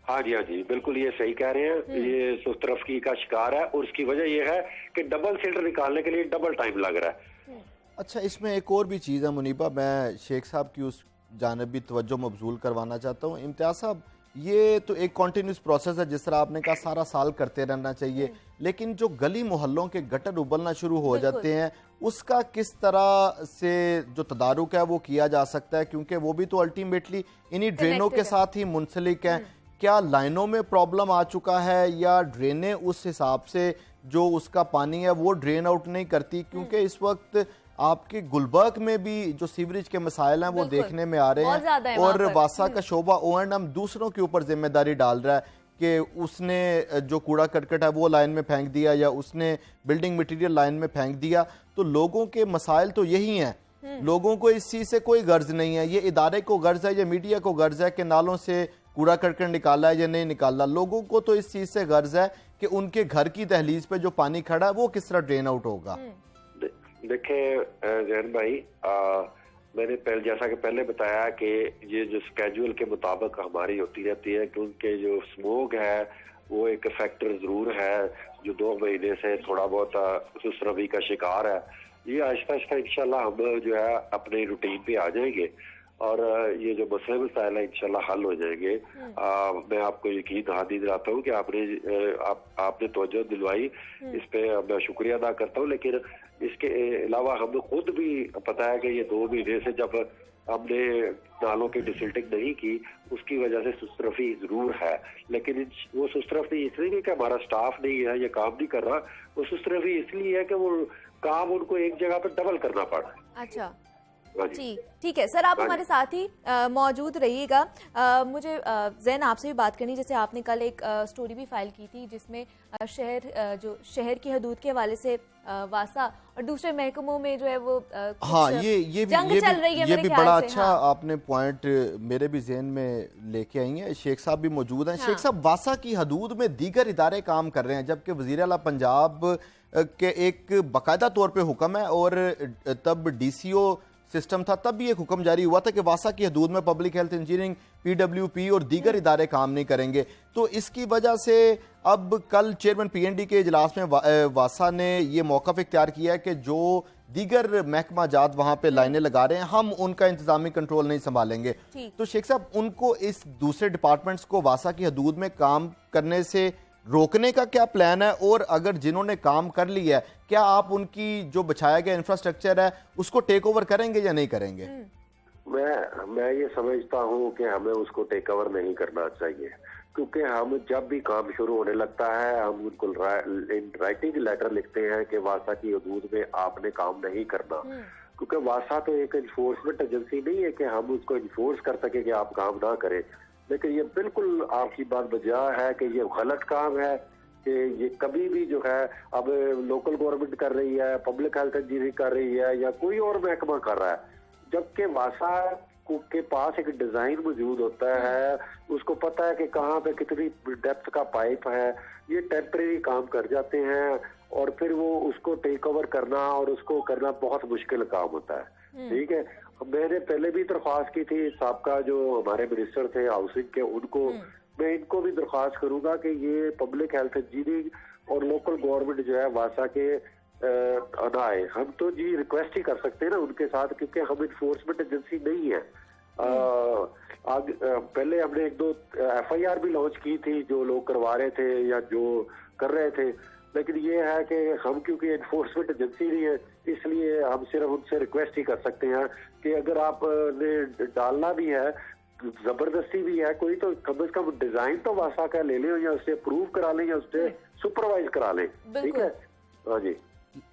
हाँ जी, बिल्कुल ये सही कह रहे हैं। ये सुस्त रवि का शिकार है, और उसकी वजह ये है कि डबल सिल्ट निकालने के लिए डबल टाइम लग रहा है। अच्छा, इसमें एक और भी चीज़ है मुनीबा, मैं शेख साहब की उस जानिब भी तवज्जो मबजूल करवाना चाहता हूँ। इम्तियाज साहब, ये तो एक कॉन्टीन्यूस प्रोसेस है, जिस तरह आपने कहा सारा साल करते रहना चाहिए, लेकिन जो गली मोहल्लों के गटर उबलना शुरू हो जाते हैं, उसका किस तरह से जो तदारुक है वो किया जा सकता है? क्योंकि वो भी तो अल्टीमेटली इन्हीं ड्रेनों के साथ ही मुंसलिक हैं। क्या लाइनों में प्रॉब्लम आ चुका है, या ड्रेनें उस हिसाब से जो उसका पानी है वो ड्रेन आउट नहीं करती? क्योंकि इस वक्त आपके गुलबर्ग में भी जो सीवरेज के मसाइल हैं वो देखने में आ रहे हैं, और वासा का शोबा O&M दूसरों के ऊपर जिम्मेदारी डाल रहा है कि उसने जो कूड़ा करकट है वो लाइन में फेंक दिया, या उसने बिल्डिंग मटेरियल लाइन में फेंक दिया। तो लोगों के मसाइल तो यही हैं, लोगों को इस चीज़ से कोई गर्ज नहीं है। ये इदारे को गर्ज है, ये मीडिया को गर्ज है कि नालों से कूड़ा करकट निकाला है या नहीं निकाला। लोगों को तो इस चीज़ से गर्ज है कि उनके घर की दहलीज पे जो पानी खड़ा है वो किस तरह ड्रेन आउट होगा। देखिए जैन भाई, मैंने जैसा कि पहले बताया कि ये जो स्केड्यूल के मुताबिक हमारी होती रहती है, क्योंकि जो स्मोक है वो एक फैक्टर जरूर है जो 2 महीने से थोड़ा बहुत सुस्त रवि का शिकार है। ये आहिस्ता आहिस्ता इंशाल्लाह हम जो है अपने रूटीन पे आ जाएंगे, और ये जो मसले मसाइल है इंशाल्लाह हल हो जाएंगे। मैं आपको यकीन दहानी दिलाता हूँ कि आपने तवज्जो दिलवाई, इस पे मैं शुक्रिया अदा करता हूँ। लेकिन इसके अलावा हमें खुद भी पता है कि ये 2 महीने से जब हमने नालों की डिसल्टिंग नहीं की, उसकी वजह से सुस्त रवि जरूर है, लेकिन वो सुस्त रवि इसलिए नहीं कि हमारा स्टाफ नहीं है, ये काम नहीं कर रहा, वो सुस्त रवि इसलिए है कि वो काम उनको एक जगह पर डबल करना पड़ा। अच्छा, जी ठीक है सर, आप हमारे साथ ही मौजूद रहिएगा। मुझे जैन आपसे भी बात करनी, जैसे आपने कल एक स्टोरी भी फाइल की थी जिसमें जो शहर की हदूद के हवाले से वासा और दूसरे महकमों में जो है वो हाँ, ये चल रही है। ये भी मेरे बड़ा ख्याल से, अच्छा हाँ। आपने पॉइंट मेरे भी जहन में लेके आई हैं। शेख साहब भी मौजूद हैं। हाँ। शेख साहब, वासा की हदूद में दीगर इदारे काम कर रहे हैं, जबकि वज़ीर आला पंजाब के एक बाकायदा तौर पे हुक्म है, और तब DCO सिस्टम था, तब भी एक हुक्म जारी हुआ था कि वासा की हदूद में पब्लिक हेल्थ इंजीनियरिंग, PWP और दीगर इदारे काम नहीं करेंगे। तो इसकी वजह से अब कल चेयरमैन PND के इजलास में वासा ने ये मौक़िफ़ इख्तियार किया है कि जो दीगर महकमा जात वहाँ पे लाइनें लगा रहे हैं, हम उनका इंतजामी कंट्रोल नहीं संभालेंगे। तो शेख साहब, उनको इस दूसरे डिपार्टमेंट्स को वासा की हदूद में काम करने से रोकने का क्या प्लान है, और अगर जिन्होंने काम कर लिया है, क्या आप उनकी जो बचाया गया इंफ्रास्ट्रक्चर है उसको टेक ओवर करेंगे या नहीं करेंगे? मैं ये समझता हूँ कि हमें उसको टेक ओवर नहीं करना चाहिए, क्योंकि हम जब भी काम शुरू होने लगता है हम उनको राइटिंग लेटर लिखते हैं कि वासा की हदूद में आपने काम नहीं करना, क्योंकि वासा तो एक इन्फोर्समेंट एजेंसी नहीं है कि हम उसको इन्फोर्स कर सके कि आप काम ना करें। लेकिन ये बिल्कुल आपकी बात बजा है कि ये गलत काम है, कि ये कभी भी जो है अब लोकल गवर्नमेंट कर रही है, पब्लिक हेल्थ इंजीनियरिंग कर रही है, या कोई और महकमा कर रहा है, जबकि वासा के पास एक डिजाइन मौजूद होता है, उसको पता है कि कहाँ पे कितनी डेप्थ का पाइप है। ये टेम्परेरी काम कर जाते हैं और फिर वो उसको टेक ओवर करना और उसको करना बहुत मुश्किल काम होता है। ठीक है, मैंने पहले भी दरख्वास्त की थी साबका जो हमारे मिनिस्टर थे हाउसिंग के, उनको मैं इनको भी दरख्वास्त करूंगा कि ये पब्लिक हेल्थ इंजीनियरिंग और लोकल गवर्नमेंट जो है वासा के ना आए। हम तो जी रिक्वेस्ट ही कर सकते हैं ना उनके साथ, क्योंकि हम इन्फोर्समेंट एजेंसी नहीं है। पहले हमने 1-2 FIR भी लॉन्च की थी जो लोग करवा रहे थे या जो कर रहे थे, लेकिन ये है कि हम क्योंकि एनफोर्समेंट एजेंसी नहीं है, इसलिए हम सिर्फ उनसे रिक्वेस्ट ही कर सकते हैं कि अगर आपने डालना भी है, जबरदस्ती भी है कोई, तो कम से कम डिजाइन तो वासा का ले लें या उससे अप्रूव करा लें या उससे सुपरवाइज करा लें। ठीक है, हाँ जी।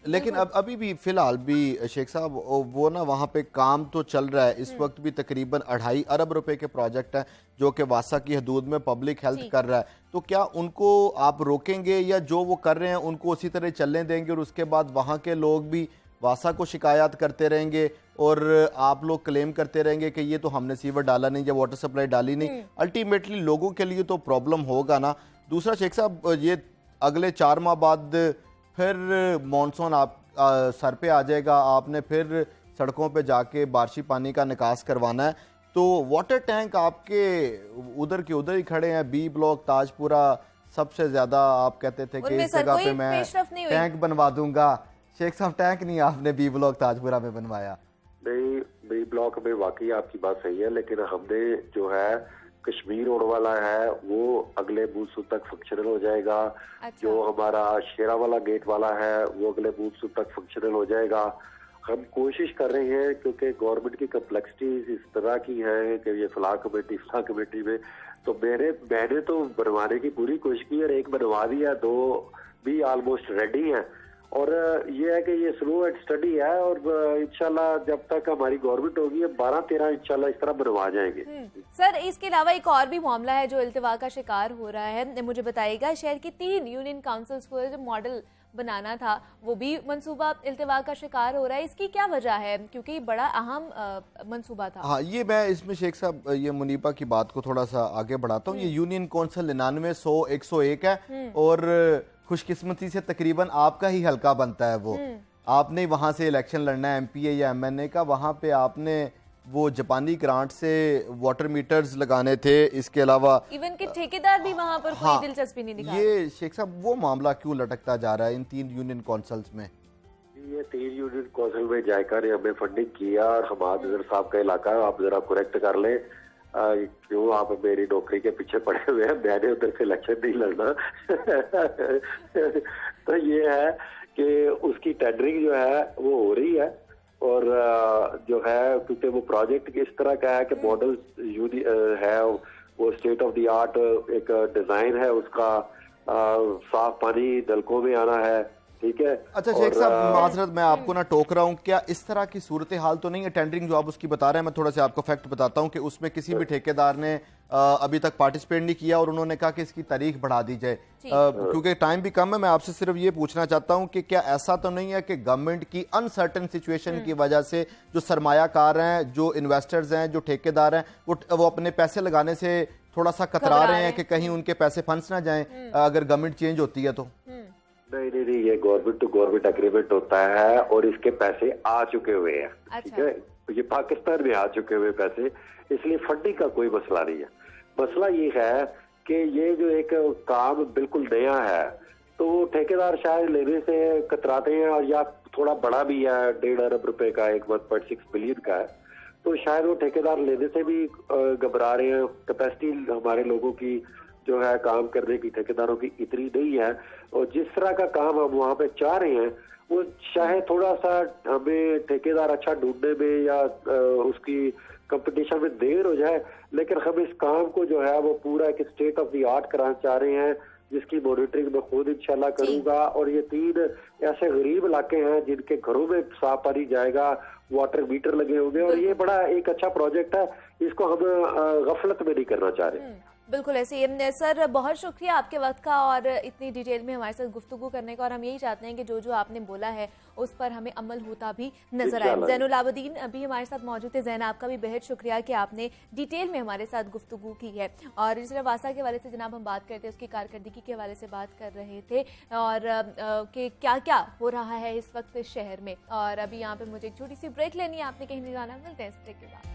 लेकिन अब अभी भी फिलहाल भी शेख साहब वो ना वहाँ पे काम तो चल रहा है, इस वक्त भी तकरीबन 2.5 अरब रुपए के प्रोजेक्ट है जो कि वासा की हदूद में पब्लिक हेल्थ कर रहा है। तो क्या उनको आप रोकेंगे या जो वो कर रहे हैं उनको उसी तरह चलने देंगे और उसके बाद वहाँ के लोग भी वासा को शिकायत करते रहेंगे और आप लोग क्लेम करते रहेंगे कि ये तो हमने सीवर डाला नहीं या वाटर सप्लाई डाली नहीं? अल्टीमेटली लोगों के लिए तो प्रॉब्लम होगा ना। दूसरा शेख साहब, ये अगले 4 माह बाद फिर मॉनसून आप सर पे आ जाएगा, आपने फिर सड़कों पे जाके बारिशी पानी का निकास करवाना है, तो वाटर टैंक आपके उधर के उधर ही खड़े हैं। B ब्लॉक, ताजपुरा, सबसे ज्यादा आप कहते थे कि इस जगह पे मैं टैंक बनवा दूंगा। शेख साहब, टैंक नहीं आपने B ब्लॉक ताजपुरा में बनवाया? नहीं, B ब्लॉक में वाकई आपकी बात सही है, लेकिन हमने जो है कश्मीर रोड वाला है वो अगले मूनसून तक फंक्शनल हो जाएगा। अच्छा। जो हमारा शेरा वाला गेट वाला है वो अगले मूनसून तक फंक्शनल हो जाएगा। हम कोशिश कर रहे हैं, क्योंकि गवर्नमेंट की कम्प्लेक्सिटीज इस तरह की है कि ये फलाह कमेटी में तो मैंने तो बनवाने की पूरी कोशिश की और एक बनवा दिया, 2 भी ऑलमोस्ट रेडी है। और ये है कि ये स्लो एंड स्टडी है और इंशाल्लाह जब तक हमारी गवर्नमेंट होगी 12-13 इंशाल्लाह इस तरह बनवा जाएंगे। सर, इसके अलावा एक और भी मामला है जो इल्तिवा का शिकार हो रहा है, मुझे बताइएगा। शहर की 3 यूनियन काउंसिल्स को जो मॉडल बनाना था वो भी मंसूबा इल्तिवा का शिकार हो रहा है, इसकी क्या वजह है? क्योंकि बड़ा अहम मंसूबा था। हाँ, ये मैं इसमें शेख साहब ये मुनीबा की बात को थोड़ा सा आगे बढ़ाता हूँ। ये यूनियन काउंसिल 99, 100, 101 है और खुशकिस्मती से तकरीबन आपका ही हल्का बनता है वो। आपने वहां से इलेक्शन लड़ना है MPA या MNA का, वहां पे आपने वो जापानी ग्रांट से वाटर मीटर्स लगाने थे। इसके अलावा इवन के ठेकेदार भी वहां पर कोई दिलचस्पी नहीं दिखा। ये शेख साहब वो मामला क्यों लटकता जा रहा है इन 3 यूनियन काउंसिल्स में? ये 3 यूनियन काउंसिल में जायका ने हमें फंडिंग किया और हमाद नजर साहब का इलाका है, आप जरा करेक्ट कर लें। क्यों आप मेरी नौकरी के पीछे पड़े हुए हैं? मैंने उधर से इलेक्शन नहीं लड़ना। तो ये है कि उसकी टेंडरिंग जो है वो हो रही है और जो है क्योंकि वो प्रोजेक्ट इस तरह का है कि मॉडल है, वो स्टेट ऑफ द आर्ट एक डिजाइन है उसका, साफ पानी नलकों में आना है ठीक है। अच्छा शेख साहब, माजरत मैं आपको ना टोक रहा हूँ, क्या इस तरह की सूरत हाल तो नहीं है? टेंडरिंग जो आप उसकी बता रहे हैं, मैं थोड़ा सा आपको फैक्ट बताता हूँ कि उसमें किसी भी ठेकेदार ने अभी तक पार्टिसिपेट नहीं किया और उन्होंने कहा कि इसकी तारीख बढ़ा दी जाए, क्योंकि टाइम भी कम है। मैं आपसे सिर्फ ये पूछना चाहता हूँ कि क्या ऐसा तो नहीं है कि गवर्नमेंट की अनसर्टन सिचुएशन की वजह से जो सरमायाकार हैं, जो इन्वेस्टर्स हैं, जो ठेकेदार हैं, वो अपने पैसे लगाने से थोड़ा सा कतरा रहे हैं कि कहीं उनके पैसे फंस ना जाएं अगर गवर्नमेंट चेंज होती है तो? नहीं, ये गवर्नमेंट टू गवर्नमेंट एग्रीमेंट होता है और इसके पैसे आ चुके हुए हैं। ठीक है, ये पाकिस्तान में आ चुके हुए पैसे, इसलिए फंडिंग का कोई मसला नहीं है। मसला ये है कि ये जो एक काम बिल्कुल नया है, तो ठेकेदार शायद लेने से कतराते हैं, और या थोड़ा बड़ा भी है, 1.5 अरब रुपए का, 1.6 बिलियन का है, तो शायद वो ठेकेदार लेने से भी घबरा रहे हैं। कैपेसिटी हमारे लोगों की जो है काम करने की, ठेकेदारों की इतनी नहीं है, और जिस तरह का काम हम वहाँ पे चाह रहे हैं वो शायद थोड़ा सा हमें ठेकेदार अच्छा ढूंढने में या उसकी कंपटीशन में देर हो जाए, लेकिन हम इस काम को जो है वो पूरा एक स्टेट ऑफ द आर्ट कराना चाह रहे हैं, जिसकी मॉनिटरिंग मैं खुद इंशाल्लाह करूंगा। और ये 3 ऐसे गरीब इलाके हैं जिनके घरों में साफ पानी जाएगा, वाटर मीटर लगे होंगे, और ये बड़ा एक अच्छा प्रोजेक्ट है, इसको हम गफलत में नहीं करना चाह रहे। बिल्कुल ऐसे ही। सर बहुत शुक्रिया आपके वक्त का और इतनी डिटेल में हमारे साथ गुफ्तगू करने का, और हम यही चाहते हैं कि जो जो आपने बोला है उस पर हमें अमल होता भी नजर आए। ज़ैनुल आबदीन अभी हमारे साथ मौजूद है। ज़ैन, आपका भी बेहद शुक्रिया कि आपने डिटेल में हमारे साथ गुफ्तगू की है। और जिस वासा के हवाले से जनाब हम बात करते हैं, उसकी कारकर्दगी के हवाले से बात कर रहे थे, और कि क्या क्या हो रहा है इस वक्त इस शहर में। और अभी यहाँ पे मुझे एक छोटी सी ब्रेक लेनी है, आपने कहीं नहीं जाना। मिलते हैं इस ब्रेक के बाद।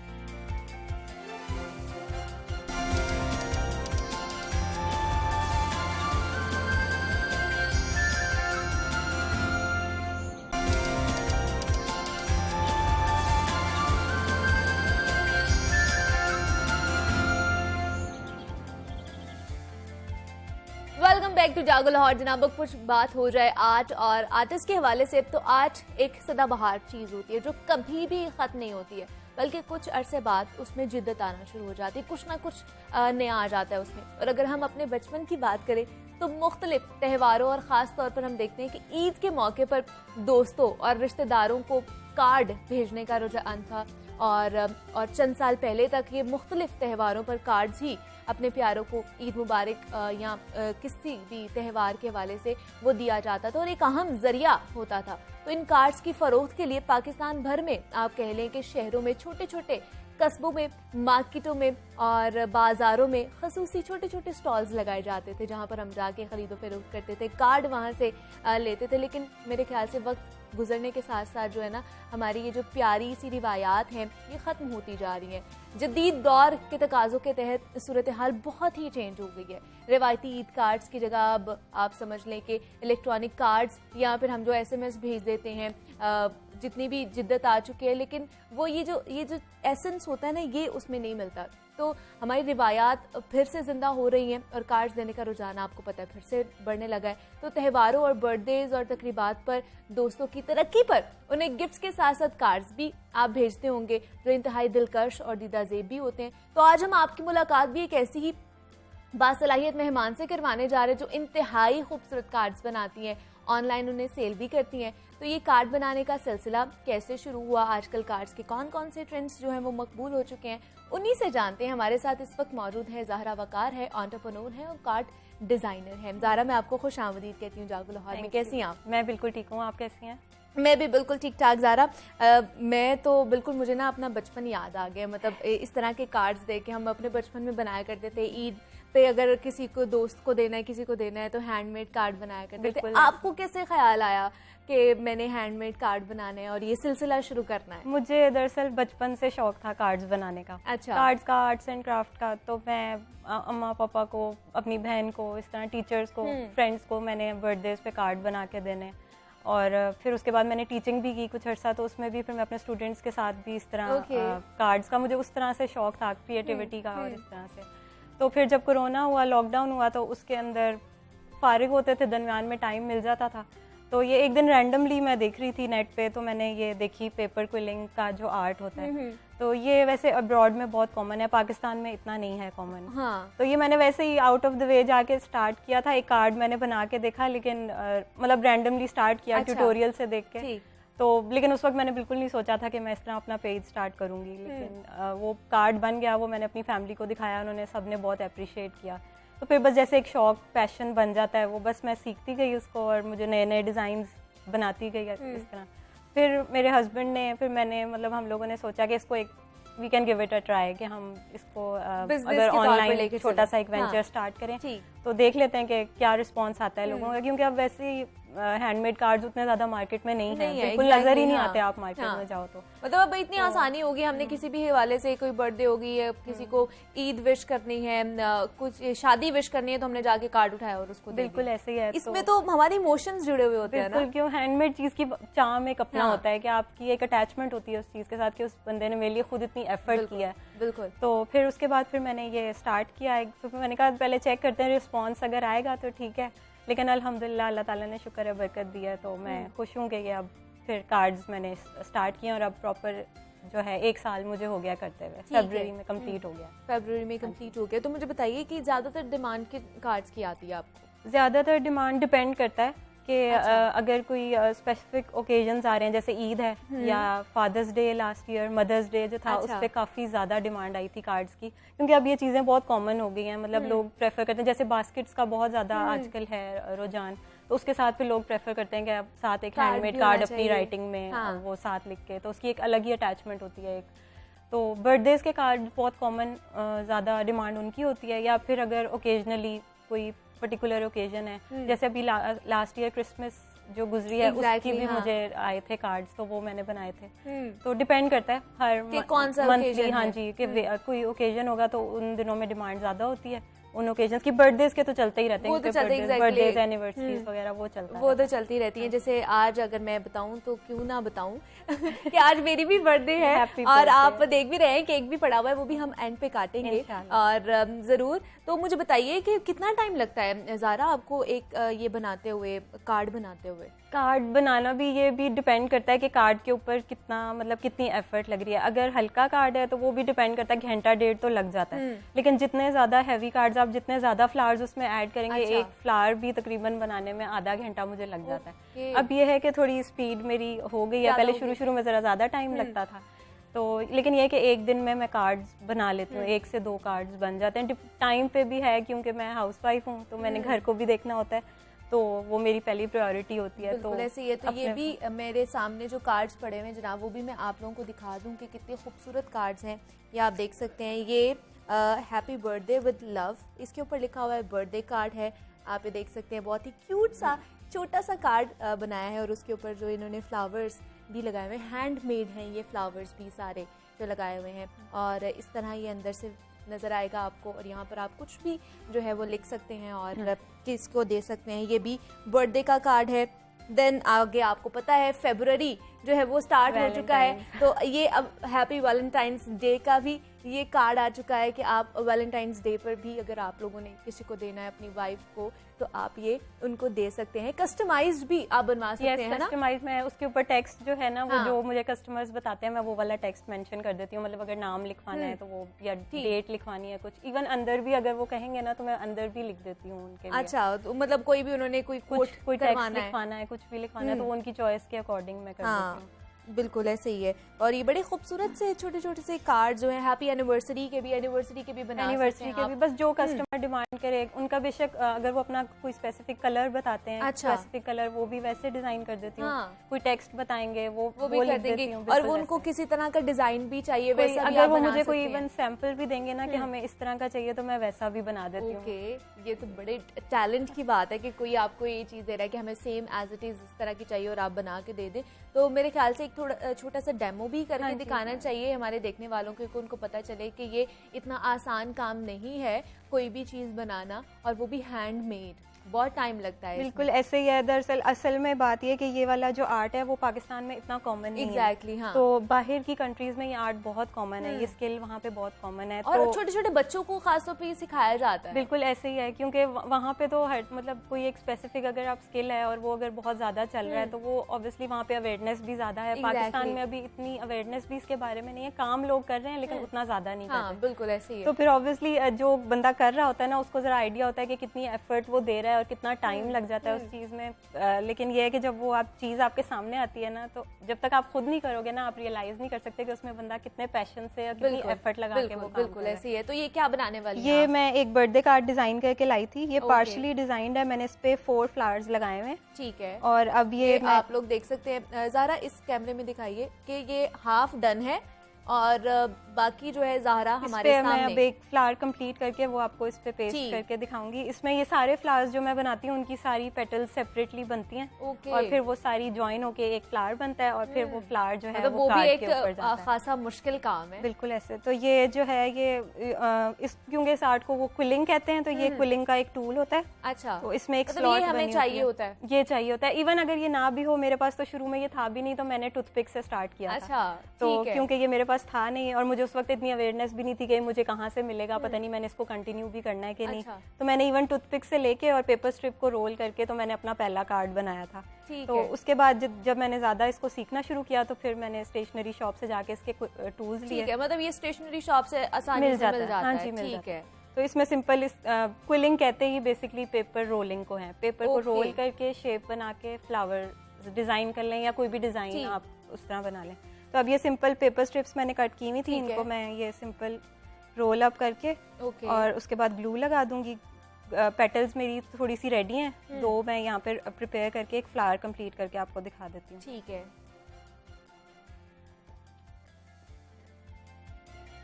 वेलकम बैक टू जागो लाहौर। जनाब कुछ बात हो जाए आर्ट और आर्टिस्ट के हवाले से, तो आर्ट एक सदाबहार चीज़ होती है जो कभी भी ख़त्म नहीं होती है, बल्कि कुछ अरसे बाद उसमें जिद्दत आना शुरू हो जाती है, कुछ ना कुछ नया आ जाता है उसमें। और अगर हम अपने बचपन की बात करें तो मुख्तलिफ त्योहारों और ख़ास तौर पर हम देखते हैं कि ईद के मौके पर दोस्तों और रिश्तेदारों को कार्ड भेजने का रुझान था, और चंद साल पहले तक ये मुख्तलिफ त्योहारों पर कार्ड्स ही अपने प्यारों को ईद मुबारक या किसी भी त्यौहार के हवाले से वो दिया जाता था और एक अहम जरिया होता था। तो इन कार्ड्स की फरोख्त के लिए पाकिस्तान भर में आप कह लें कि शहरों में, छोटे छोटे कस्बों में, मार्केटों में और बाजारों में खसूसी छोटे छोटे स्टॉल्स लगाए जाते थे, जहां पर हम जाके खरीदो फरोख्त करते थे, कार्ड वहां से लेते थे। लेकिन मेरे ख्याल से वक्त गुजरने के साथ साथ जो है ना, हमारी ये जो प्यारी सी रिवायात हैं ये ख़त्म होती जा रही हैं। जदीद दौर के तकाज़ों के तहत सूरत हाल बहुत ही चेंज हो गई है। रिवायती ईद कार्ड्स की जगह अब आप समझ लें कि इलेक्ट्रॉनिक कार्ड्स, या फिर हम जो SMS भेज देते हैं, जितनी भी जिद्दत आ चुकी है, लेकिन वो ये जो एसेंस होता है ना, ये उसमें नहीं मिलता। तो हमारी रिवायात फिर से ज़िंदा हो रही हैं और कार्ड्स देने का रुझान आपको पता है फिर से बढ़ने लगा है। तो त्योहारों और बर्थडेज और तकरीबात पर दोस्तों की तरक्की पर उन्हें गिफ्ट्स के साथ साथ कार्ड्स भी आप भेजते होंगे जो इंतहाई दिलकश और दीदाज़ेब भी होते हैं। तो आज हम आपकी मुलाकात भी एक ऐसी ही बासलाहियत मेहमान से करवाने जा रहे हैं जो इंतहाई खूबसूरत कार्ड्स बनाती हैं, ऑनलाइन उन्हें सेल भी करती हैं। तो ये कार्ड बनाने का सिलसिला कैसे शुरू हुआ, आजकल कार्ड्स के कौन कौन से ट्रेंड्स जो हैं वो मकबूल हो चुके हैं, उन्हीं से जानते हैं। हमारे साथ इस वक्त मौजूद है ज़हरा वकार है, एंटरप्रेन्योर है और कार्ड डिज़ाइनर है। ज़हरा, मैं आपको खुश आमदीद कहती हूँ जागो लाहौर में। कैसी हैं आप? मैं बिल्कुल ठीक हूँ, आप कैसी हैं? मैं भी बिल्कुल ठीक ठाक। ज़ारा, मैं तो बिल्कुल, मुझे ना अपना बचपन याद आ गया। मतलब इस तरह के कार्ड्स देके हम अपने बचपन में बनाया करते थे। ईद पे अगर किसी को दोस्त को देना है, किसी को देना है, तो हैंडमेड कार्ड बनाया करते थे। आपको कैसे ख्याल आया कि मैंने हैंडमेड कार्ड बनाने हैं और ये सिलसिला शुरू करना है? मुझे दरअसल बचपन से शौक था कार्ड्स बनाने का। अच्छा। कार्ड्स का, आर्ट्स एंड क्राफ्ट का। तो मैं अम्मा पापा को, अपनी बहन को, इस तरह टीचर्स को, फ्रेंड्स को मैंने बर्थडेज पे कार्ड बना के देने। और फिर उसके बाद मैंने टीचिंग भी की कुछ अर्सा, तो उसमें भी फिर मैं अपने स्टूडेंट्स के साथ भी इस तरह कार्ड्स का, मुझे उस तरह से शौक था, क्रिएटिविटी का और इस तरह से। तो फिर जब कोरोना हुआ, लॉकडाउन हुआ, तो उसके अंदर फारिग होते थे, दरमियान में टाइम मिल जाता था, तो ये एक दिन रैंडमली मैं देख रही थी नेट पे, तो मैंने ये देखी पेपर क्विलिंग का जो आर्ट होता है। तो ये वैसे अब्रॉड में बहुत कॉमन है, पाकिस्तान में इतना नहीं है कॉमन। हाँ। तो ये मैंने वैसे ही आउट ऑफ द वे जाके स्टार्ट किया था। एक कार्ड मैंने बना के देखा, लेकिन मतलब रैंडमली स्टार्ट किया ट्यूटोरियल से देख के। ठीक। तो लेकिन उस वक्त मैंने बिल्कुल नहीं सोचा था कि मैं इस तरह अपना पेज स्टार्ट करूंगी, लेकिन वो कार्ड बन गया, वो मैंने अपनी फैमिली को दिखाया, उन्होंने सबने बहुत अप्रिशिएट किया। तो फिर बस जैसे एक शौक पैशन बन जाता है, वो बस मैं सीखती गई उसको और मुझे नए नए डिज़ाइंस बनाती गई इस तरह। फिर मेरे हस्बैंड ने, फिर मैंने, मतलब हम लोगों ने सोचा कि इसको एक we can give it a try, कि हम इसको अगर ऑनलाइन छोटा सा एक वेंचर स्टार्ट करें तो देख लेते हैं कि क्या रिस्पॉन्स आता है लोगों का, क्योंकि अब वैसे ही हैंडमेड कार्ड्स उतने ज्यादा मार्केट में नहीं है, बिल्कुल नजर ही नहीं आते आप मार्केट में जाओ तो। मतलब अब इतनी आसानी होगी, हमने किसी भी हवाले से, कोई बर्थडे होगी या किसी को ईद विश करनी है, कुछ शादी विश करनी है, तो हमने जाके कार्ड उठाया और उसको बिल्कुल ऐसे ही है। इसमें तो हमारे इमोशंस जुड़े हुए होते हैं ना। बिल्कुल, क्यों हैंडमेड चीज की चार्म एक अपना होता है कि आपकी एक अटैचमेंट होती है उस चीज के साथ, कि उस बंदे ने मेरे लिए खुद इतनी एफर्ट किया है। बिल्कुल। तो फिर उसके बाद फिर मैंने ये स्टार्ट किया, तो फिर मैंने कहा पहले चेक करते हैं रिस्पॉन्स, अगर आएगा तो ठीक है, लेकिन अल्हम्दुलिल्लाह अल्लाह ताला ने शुक्र है बरकत दी है, तो मैं खुश हूँ कि ये अब फिर कार्ड्स मैंने स्टार्ट किए और अब प्रॉपर जो है 1 साल मुझे हो गया करते हुए, फरवरी में कंप्लीट हो गया। फरवरी में कंप्लीट हो गया। तो मुझे बताइए कि ज़्यादातर डिमांड के कार्ड्स की आती है आपको? ज़्यादातर डिमांड डिपेंड करता है कि अगर कोई स्पेसिफिक ओकेजन्स आ रहे हैं, जैसे ईद है या Father's Day last year, Mother's Day जो था, उस पर काफ़ी ज़्यादा डिमांड आई थी कार्ड्स की, क्योंकि अब ये चीज़ें बहुत कॉमन हो गई हैं। मतलब लोग प्रेफर करते हैं, जैसे बास्केट्स का बहुत ज़्यादा आजकल है रुझान, तो उसके साथ फिर लोग प्रेफर करते हैं कि आप साथ एक हैंडमेड कार्ड अपनी राइटिंग में वो साथ लिख के, तो उसकी एक अलग ही अटैचमेंट होती है एक। तो बर्थडेज के कार्ड बहुत कॉमन, ज़्यादा डिमांड उनकी होती है, या फिर अगर ओकेजनली कोई पर्टिकुलर ओकेजन है, जैसे अभी लास्ट ईयर क्रिसमस जो गुजरी है उसकी भी मुझे आए थे कार्ड्स, तो वो मैंने बनाए थे। तो डिपेंड करता है हर कौन सा मंथली, हाँ जी, कि कोई ओकेजन होगा तो उन दिनों में डिमांड ज्यादा होती है। उन ओकेजन की बर्थडेज के तो चलते ही रहते हैं, बर्थडेज एनिवर्सरीज वगैरह वो चलता है, वो तो चलती रहती है। जैसे आज अगर मैं बताऊं तो क्यों ना बताऊं कि आज मेरी भी बर्थडे है और आप देख भी रहे हैं, केक भी पड़ा हुआ है, वो भी हम एंड पे काटेंगे और जरूर। तो मुझे बताइए कि कितना टाइम लगता है ज़ारा आपको एक ये बनाते हुए, कार्ड बनाते हुए? कार्ड बनाना भी, ये भी डिपेंड करता है कि कार्ड के ऊपर कितना, मतलब कितनी एफर्ट लग रही है। अगर हल्का कार्ड है तो वो भी डिपेंड करता है, घंटा डेढ़ तो लग जाता है, लेकिन जितने ज्यादा हैवी कार्ड्स, आप जितने ज्यादा फ्लावर्स उसमें ऐड करेंगे, एक फ्लावर भी तकरीबन बनाने में आधा घंटा मुझे लग जाता है। अब ये है कि थोड़ी स्पीड मेरी हो गई है, पहले शुरू में जरा ज्यादा टाइम लगता था, तो लेकिन ये कि एक दिन में मैं कार्ड्स बना लेती हूँ, 1 से 2 कार्ड्स बन जाते हैं। टाइम पे भी है, क्योंकि मैं हाउसवाइफ हूँ, तो मैंने घर को भी देखना होता है, तो वो मेरी पहली प्रायोरिटी होती है। तो ऐसे ही है। तो ये भी मेरे सामने जो कार्ड्स पड़े हुए हैं जनाब, वो भी मैं आप लोगों को दिखा दूं कि कितने खूबसूरत कार्ड्स हैं। ये आप देख सकते हैं, ये हैप्पी बर्थडे विद लव, इसके ऊपर लिखा हुआ है, बर्थडे कार्ड है, आप ये देख सकते हैं। बहुत ही क्यूट सा छोटा सा कार्ड बनाया है और उसके ऊपर जो इन्होंने फ्लावर्स भी लगाए हुए हैं, हैंडमेड हैं ये फ्लावर्स भी सारे जो लगाए हुए हैं, और इस तरह ये अंदर से नज़र आएगा आपको। और यहाँ पर आप कुछ भी जो है वो लिख सकते हैं और किसको दे सकते हैं। ये भी बर्थडे का कार्ड है। देन आगे आपको पता है फरवरी जो है वो स्टार्ट हो चुका है, तो ये अब हैप्पी वैलेंटाइंस डे का भी ये कार्ड आ चुका है कि आप वैलेंटाइंस डे पर भी अगर आप लोगों ने किसी को देना है अपनी वाइफ को, तो आप ये उनको दे सकते हैं। कस्टमाइज्ड भी आप बनवा सकते हैं ना? कस्टमाइज में उसके ऊपर टेक्स्ट जो है ना, वो जो मुझे कस्टमर्स बताते हैं, मैं वो वाला टेक्स्ट मेंशन कर देती हूँ। मतलब अगर नाम लिखवाना है तो वो, या डेट लिखवानी है, कुछ इवन अंदर भी अगर वो कहेंगे ना, तो मैं अंदर भी लिख देती हूँ उनके लिए। अच्छा, तो मतलब कोई भी उन्होंने कोई टेक्स्ट लिखवाना है, कुछ भी लिखवाना है, तो उनकी चॉइस के अकॉर्डिंग मैं कर देती हूँ। बिल्कुल ऐसे ही है। और ये बड़े खूबसूरत से छोटे छोटे से कार्ड जो है, हैप्पी एनिवर्सरी के भी बना एनिवर्सरी के भी, बस जो कस्टमर डिमांड करे उनका, बेशक अगर वो अपना कोई स्पेसिफिक कलर बताते हैं, स्पेसिफिक कलर, वो भी वैसे डिजाइन कर देती हूँ। कोई टेक्स्ट बताएंगे वो भी कर देंगे, और उनको किसी तरह का डिजाइन भी चाहिए वैसा, अगर वो मुझे कोई इवन सैंपल भी देंगे ना कि हमें इस तरह का चाहिए, तो मैं वैसा भी बना देती हूँ। ये तो बड़े टैलेंट की बात है कि कोई आपको ये चीज दे रहा है कि हमें सेम एज इट इज इस तरह की चाहिए और आप बना के दे दें। तो मेरे ख्याल से एक थोड़ा छोटा सा डेमो भी करके दिखाना चाहिए हमारे देखने वालों को, कि उनको पता चले कि ये इतना आसान काम नहीं है कोई भी चीज बनाना, और वो भी हैंडमेड। बहुत टाइम लगता है बिल्कुल ऐसे ही है। दरअसल असल में बात ये है कि ये वाला जो आर्ट है वो पाकिस्तान में इतना कॉमन नहीं Exactly, है। हाँ। तो बाहर की कंट्रीज में ये आर्ट बहुत कॉमन है, ये स्किल वहाँ पे बहुत कॉमन है। और तो छोटे छोटे बच्चों को खासतौर पे ये सिखाया जाता है। बिल्कुल ऐसे ही है, क्योंकि वहाँ पे तो हर मतलब कोई एक स्पेसिफिक अगर आप स्किल है और वो अगर बहुत ज़्यादा चल रहा है तो वो ऑब्वियसली वहाँ पे अवेयरनेस भी ज़्यादा है। पाकिस्तान में अभी इतनी अवेयरनेस भी इसके बारे में नहीं है, काम लोग कर रहे हैं लेकिन उतना ज़्यादा नहीं कर हाँ रहे। बिल्कुल ऐसे ही है। तो फिर ऑब्वियसली जो बंदा कर रहा होता है ना उसको ज़रा आइडिया होता है कि कितनी एफर्ट वो दे रहा है और कितना टाइम लग जाता है उस चीज़ में। लेकिन ये है कि जब वो आप चीज़ आपके सामने आती है ना, तो जब तक आप खुद नहीं करोगे ना आप रियलाइज नहीं कर सकते कि उसमें बंदा कितने पैशन से और कितनी एफर्ट लगा के वो काम बिल्कुल कर रहा है। ऐसे ही है। तो ये क्या बनाने वाली हैं ये आप? मैं एक बर्थडे कार्ड डिजाइन करके लाई थी। ये Okay. पार्शली डिजाइंड है, मैंने इस पे 4 फ्लावर्स लगाए हुए हैं। ठीक है। और अब ये आप लोग देख सकते हैं। ज़ाहरा इस कैमरे में दिखाइए कि ये हाफ डन है और बाकी जो है ज़ाहरा हमारे मैं अब सामने। एक फ्लावर कंप्लीट करके वो आपको इस पे पेस्ट ठीक। करके दिखाऊंगी। इसमें ये सारे फ्लावर्स जो मैं बनाती हूँ उनकी सारी पेटल्स सेपरेटली बनती हैं ओके। और फिर वो सारी ज्वाइन होके एक फ्लावर बनता है और फिर वो फ्लावर जो है मतलब वो वो भी कार्ड एक के ऊपर जाता है। खासा मुश्किल काम है। बिल्कुल ऐसे। तो ये जो है ये इस क्योंकि इस आर्ट को वो क्विलिंग कहते हैं, तो ये क्विलिंग का एक टूल होता है। अच्छा। तो इसमें एक मतलब स्लॉट ये हमें चाहिए होता है। ये चाहिए होता है। इवन अगर ये ना भी हो, मेरे पास तो शुरू में ये था भी नहीं, तो मैंने टूथपिक से स्टार्ट किया था। अच्छा तो ठीक है। क्योंकि ये मेरे पास था नहीं और मुझे उस वक्त इतनी अवेयरनेस भी नहीं थी कि मुझे कहाँ से मिलेगा, पता नहीं मैंने इसको कंटिन्यू भी करना है कि नहीं। अच्छा। तो मैंने इवन टूथपिक से लेके और पेपर स्ट्रिप को रोल करके तो मैंने अपना पहला कार्ड बनाया था। ठीक तो है। उसके बाद जब मैंने ज्यादा इसको सीखना शुरू किया तो फिर मैंने स्टेशनरी शॉप से जाके इसके टूल्स लिए। ठीक है, मतलब ये स्टेशनरी शॉप से आसानी से मिल जाता हाँ है। जी, मिल ठीक जाता है। तो इसमें सिंपल इस क्विलिंग कहते ही बेसिकली पेपर रोलिंग को है। पेपर को Okay. रोल करके शेप बना के फ्लावर डिजाइन कर लें या कोई भी डिजाइन ठीक। आप उस तरह बना लें। तो अब ये सिंपल पेपर स्ट्रिप्स मैंने कट की हुई थी, ठीक है। इनको मैं ये सिंपल रोल अप करके ओके। और उसके बाद ग्लू लगा दूंगी। पेटल्स मेरी थोड़ी सी रेडी हैं, 2 मैं यहाँ पे प्रिपेयर करके एक फ्लावर कंप्लीट करके आपको दिखा देती हूँ। ठीक है।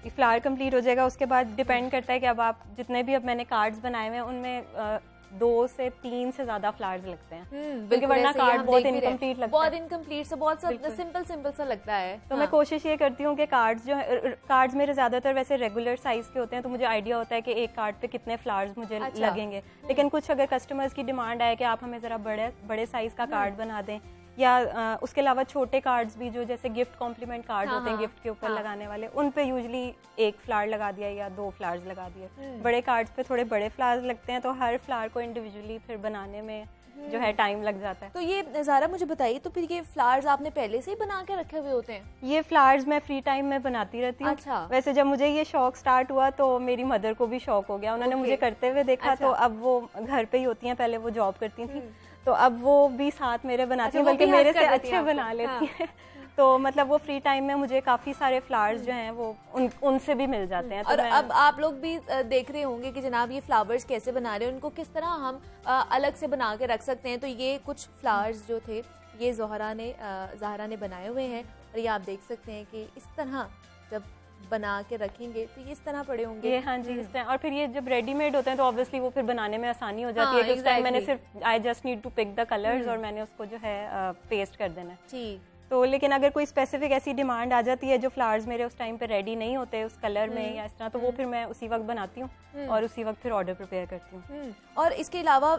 ये फ्लावर कंप्लीट हो जाएगा, उसके बाद डिपेंड करता है कि अब आप जितने भी अब मैंने कार्ड्स बनाए हुए हैं उनमें 2 से 3 से ज्यादा फ्लावर्स लगते हैं, क्योंकि बिल्कुल वरना ऐसे ही कार्ड हम बहुत देख भी रहे हैं। इनकम्प्लीट लगता बहुत है। इनकम्प्लीट से बहुत बिल्कुल। सिंपल सा लगता है। तो मैं कोशिश ये करती हूँ कि कार्ड्स जो है, कार्ड्स मेरे ज्यादातर वैसे रेगुलर साइज के होते हैं, तो मुझे आइडिया होता है कि एक कार्ड पे कितने फ्लावर्स मुझे अच्छा। लगेंगे। लेकिन कुछ अगर कस्टमर्स की डिमांड आए कि आप हमें जरा बड़े साइज का कार्ड बना दें, या उसके अलावा छोटे कार्ड्स भी जो जैसे गिफ्ट कॉम्प्लीमेंट कार्ड हाँ, होते हैं हाँ, गिफ्ट के ऊपर हाँ। लगाने वाले, उन पे यूजुअली एक फ्लावर लगा दिया या 2 फ्लावर्स लगा दिए। बड़े कार्ड्स पे थोड़े बड़े फ्लावर्स लगते हैं, तो हर फ्लावर को इंडिविजुअली फिर बनाने में जो है टाइम लग जाता है। तो ये ज़ारा मुझे बताइए, तो फिर ये फ्लावर्स आपने पहले से ही बना के रखे हुए होते हैं? ये फ्लावर्स मैं फ्री टाइम में बनाती रहती हूँ। अच्छा। वैसे जब मुझे ये शौक स्टार्ट हुआ तो मेरी मदर को भी शौक हो गया, उन्होंने Okay. मुझे करते हुए देखा। अच्छा। तो अब वो घर पे ही होती हैं, पहले वो जॉब करती थी, तो अब वो भी साथ मेरे बनाती अच्छा, हैं, वो बल्कि भी मेरे help से कर देती हैं अच्छे बना आपको। लेती हैं। तो मतलब वो फ्री टाइम में मुझे काफी सारे फ्लावर्स जो हैं वो उनसे भी मिल जाते हैं। तो और मैं- अब आप लोग भी देख रहे होंगे कि जनाब ये फ्लावर्स कैसे बना रहे हैं, उनको किस तरह हम अलग से बना के रख सकते हैं। तो ये कुछ फ्लावर्स जो थे ये ज़ाहरा ने बनाए हुए हैं और ये आप देख सकते हैं कि इस तरह जब बना के रखेंगे तो ये इस तरह पड़े होंगे। ये हाँ जी इस तरह। और फिर ये जब रेडीमेड होते हैं तो ऑब्वियसली वो फिर बनाने में आसानी हो जाती है कि उस टाइम मैंने सिर्फ I just need to pick the colours और मैंने उसको जो है पेस्ट कर देना है। ठीक। तो लेकिन अगर कोई स्पेसिफिक ऐसी डिमांड आ जाती है जो फ्लावर्स मेरे उस टाइम पे रेडी नहीं होते उस कलर में या इस तरह, तो वो फिर मैं उसी वक्त बनाती हूँ और उसी वक्त फिर ऑर्डर प्रिपेयर करती हूँ। और इसके अलावा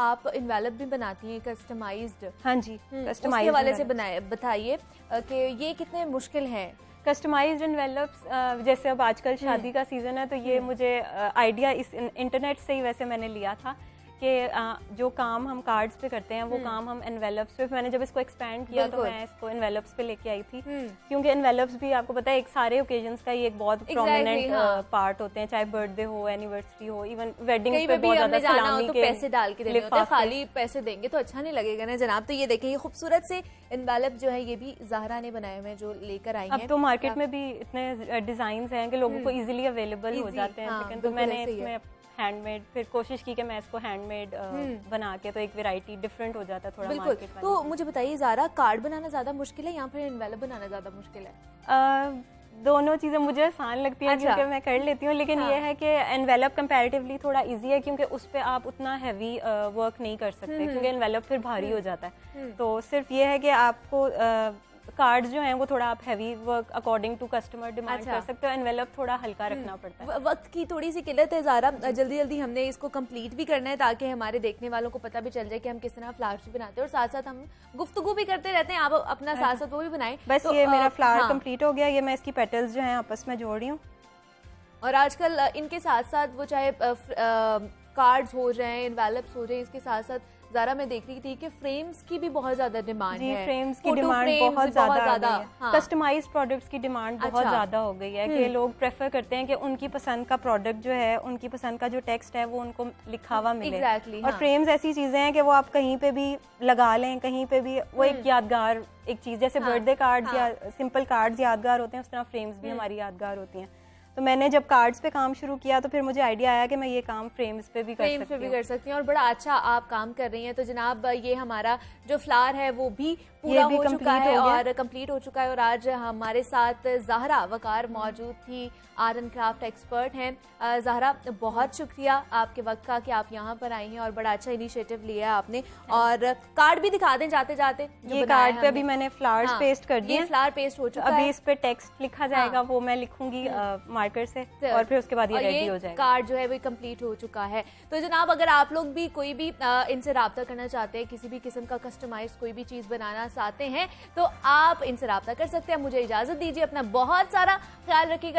आप इन्वेलप भी बनाती हैं कस्टमाइज्ड। हाँ जी, उसके हवाले से बताइए कि ये कितने मुश्किल हैं? कस्टमाइज्ड एनवेलप्स जैसे अब आजकल शादी का सीजन है, तो ये मुझे आइडिया इस इंटरनेट से ही वैसे मैंने लिया था कि जो काम हम कार्ड्स पे करते हैं वो काम हम एनवेलप्स पे, मैंने जब इसको एक्सपैंड किया तो मैं इसको एनवेलप्स पे लेके आई थी, क्योंकि एनवेलप्स भी आपको पता है एक सारे ओकेजन्स का ये एक बहुत प्रोमिनेंट पार्ट होते हैं, चाहे बर्थडे हो, एनिवर्सरी हो, इवन वेडिंग्स पे बहुत ज्यादा सलामी के पैसे डाल के देने होते हैं, खाली पैसे देंगे तो अच्छा नहीं लगेगा ना जनाब। तो ये देखिए ये खूबसूरत से एनवेलप जो है ये भी ज़ाहरा ने बनाए हुए जो लेकर आई हैं। अब तो मार्केट में भी इतने डिजाइन हैं कि लोगों को इजीली अवेलेबल हो जाते हैं, लेकिन तो मैंने इसमें हैंडमेड फिर कोशिश की कि मैं इसको हैंडमेड बना के, तो एक वैरायटी डिफरेंट हो जाता है थोड़ा बिल्कुल। मार्केट वाले। तो मुझे बताइए ज़ाहरा, कार्ड बनाना ज्यादा मुश्किल है या फिर एनवेलप बनाना ज्यादा मुश्किल है? दोनों चीज़ें मुझे आसान लगती है क्योंकि मैं कर लेती हूँ, लेकिन ये है कि एनवेलप कंपैरेटिवली थोड़ा इजी है क्योंकि उस पर आप उतना हैवी वर्क नहीं कर सकते, क्योंकि एनवेलप फिर भारी हो जाता है। तो सिर्फ ये है कि आपको कार्ड्स जो हैं वो थोड़ा आप heavy work according to customer demand अच्छा। कर सकते हो, एनवेलप थोड़ा हल्का रखना पड़ता है। वक्त की थोड़ी सी किल्लत है ज़ारा, जल्दी जल्दी हमने इसको कंप्लीट भी करना है ताकि हमारे देखने वालों को पता भी चल जाए कि हम किस तरह फ्लावर्स बनाते हैं, और साथ साथ हम गुफ्तगू भी करते रहते हैं, आप अपना साथ साथ वो भी बनाएं। बस तो, ये मेरा फ्लावर हाँ। कंप्लीट हो गया, ये मैं इसकी पेटल्स जो हैं आपस में जोड़ रही हूँ। और आजकल इनके साथ साथ वो चाहे कार्ड्स हो जाएं, एनवेलप्स हो जाएं, इसके साथ साथ ज़ारा मैं देख रही थी कि फ्रेम्स की भी बहुत ज्यादा डिमांड जी, है। फ्रेम्स की फोटो डिमांड फ्रेम्स बहुत ज्यादा आ गई है। हाँ। कस्टमाइज्ड प्रोडक्ट्स की डिमांड बहुत अच्छा। ज्यादा हो गई है कि लोग प्रेफर करते हैं कि उनकी पसंद का प्रोडक्ट जो है, उनकी पसंद का जो टेक्स्ट है वो उनको लिखा हुआ मिले। Exactly, और हाँ। फ्रेम्स ऐसी चीजें हैं कि वो आप कहीं पे भी लगा लें, कहीं पे भी वो एक यादगार एक चीज, जैसे हाँ, बर्थडे कार्ड्स हाँ। या सिंपल कार्ड्स यादगार होते हैं, उस तरह फ्रेम्स भी हमारी यादगार होती हैं। तो मैंने जब कार्ड्स पे काम शुरू किया तो फिर मुझे आइडिया आया कि मैं ये काम फ्रेम्स पे भी कर फ्रेम्स पे सकती भी हूँ। कर सकती हैं, और बड़ा अच्छा आप काम कर रही हैं। तो जनाब ये हमारा जो फ्लावर है वो भी पूरा भी हो चुका complete है हो गया। और कंप्लीट हो चुका है। और आज हमारे साथ ज़हरा वकार मौजूद थी, आर्ट एंड क्राफ्ट एक्सपर्ट हैं। ज़हरा, बहुत शुक्रिया आपके वक्त का कि आप यहाँ पर आई हैं और बड़ा अच्छा इनिशिएटिव लिया है आपने। और कार्ड भी दिखा दें जाते जाते, जो ये बनाया कार्ड है पे अभी हमने। मैंने फ्लावर्स हाँ, पेस्ट कर दिए ये हैं। फ्लावर पेस्ट हो चुका अभी है। इस पे टेक्स्ट लिखा जाएगा, हाँ। वो मैं लिखूंगी मार्कर से, और फिर उसके बाद ये और रेडी हो जाएगा। कार्ड जो है वो कंप्लीट हो चुका है। तो जनाब, अगर आप लोग भी कोई भी इनसे राब्ता करना चाहते हैं, किसी भी किस्म का कस्टमाइज कोई भी चीज बनाना चाहते हैं, तो आप इनसे राब्ता कर सकते हैं। मुझे इजाजत दीजिए, अपना बहुत सारा ख्याल रखिएगा।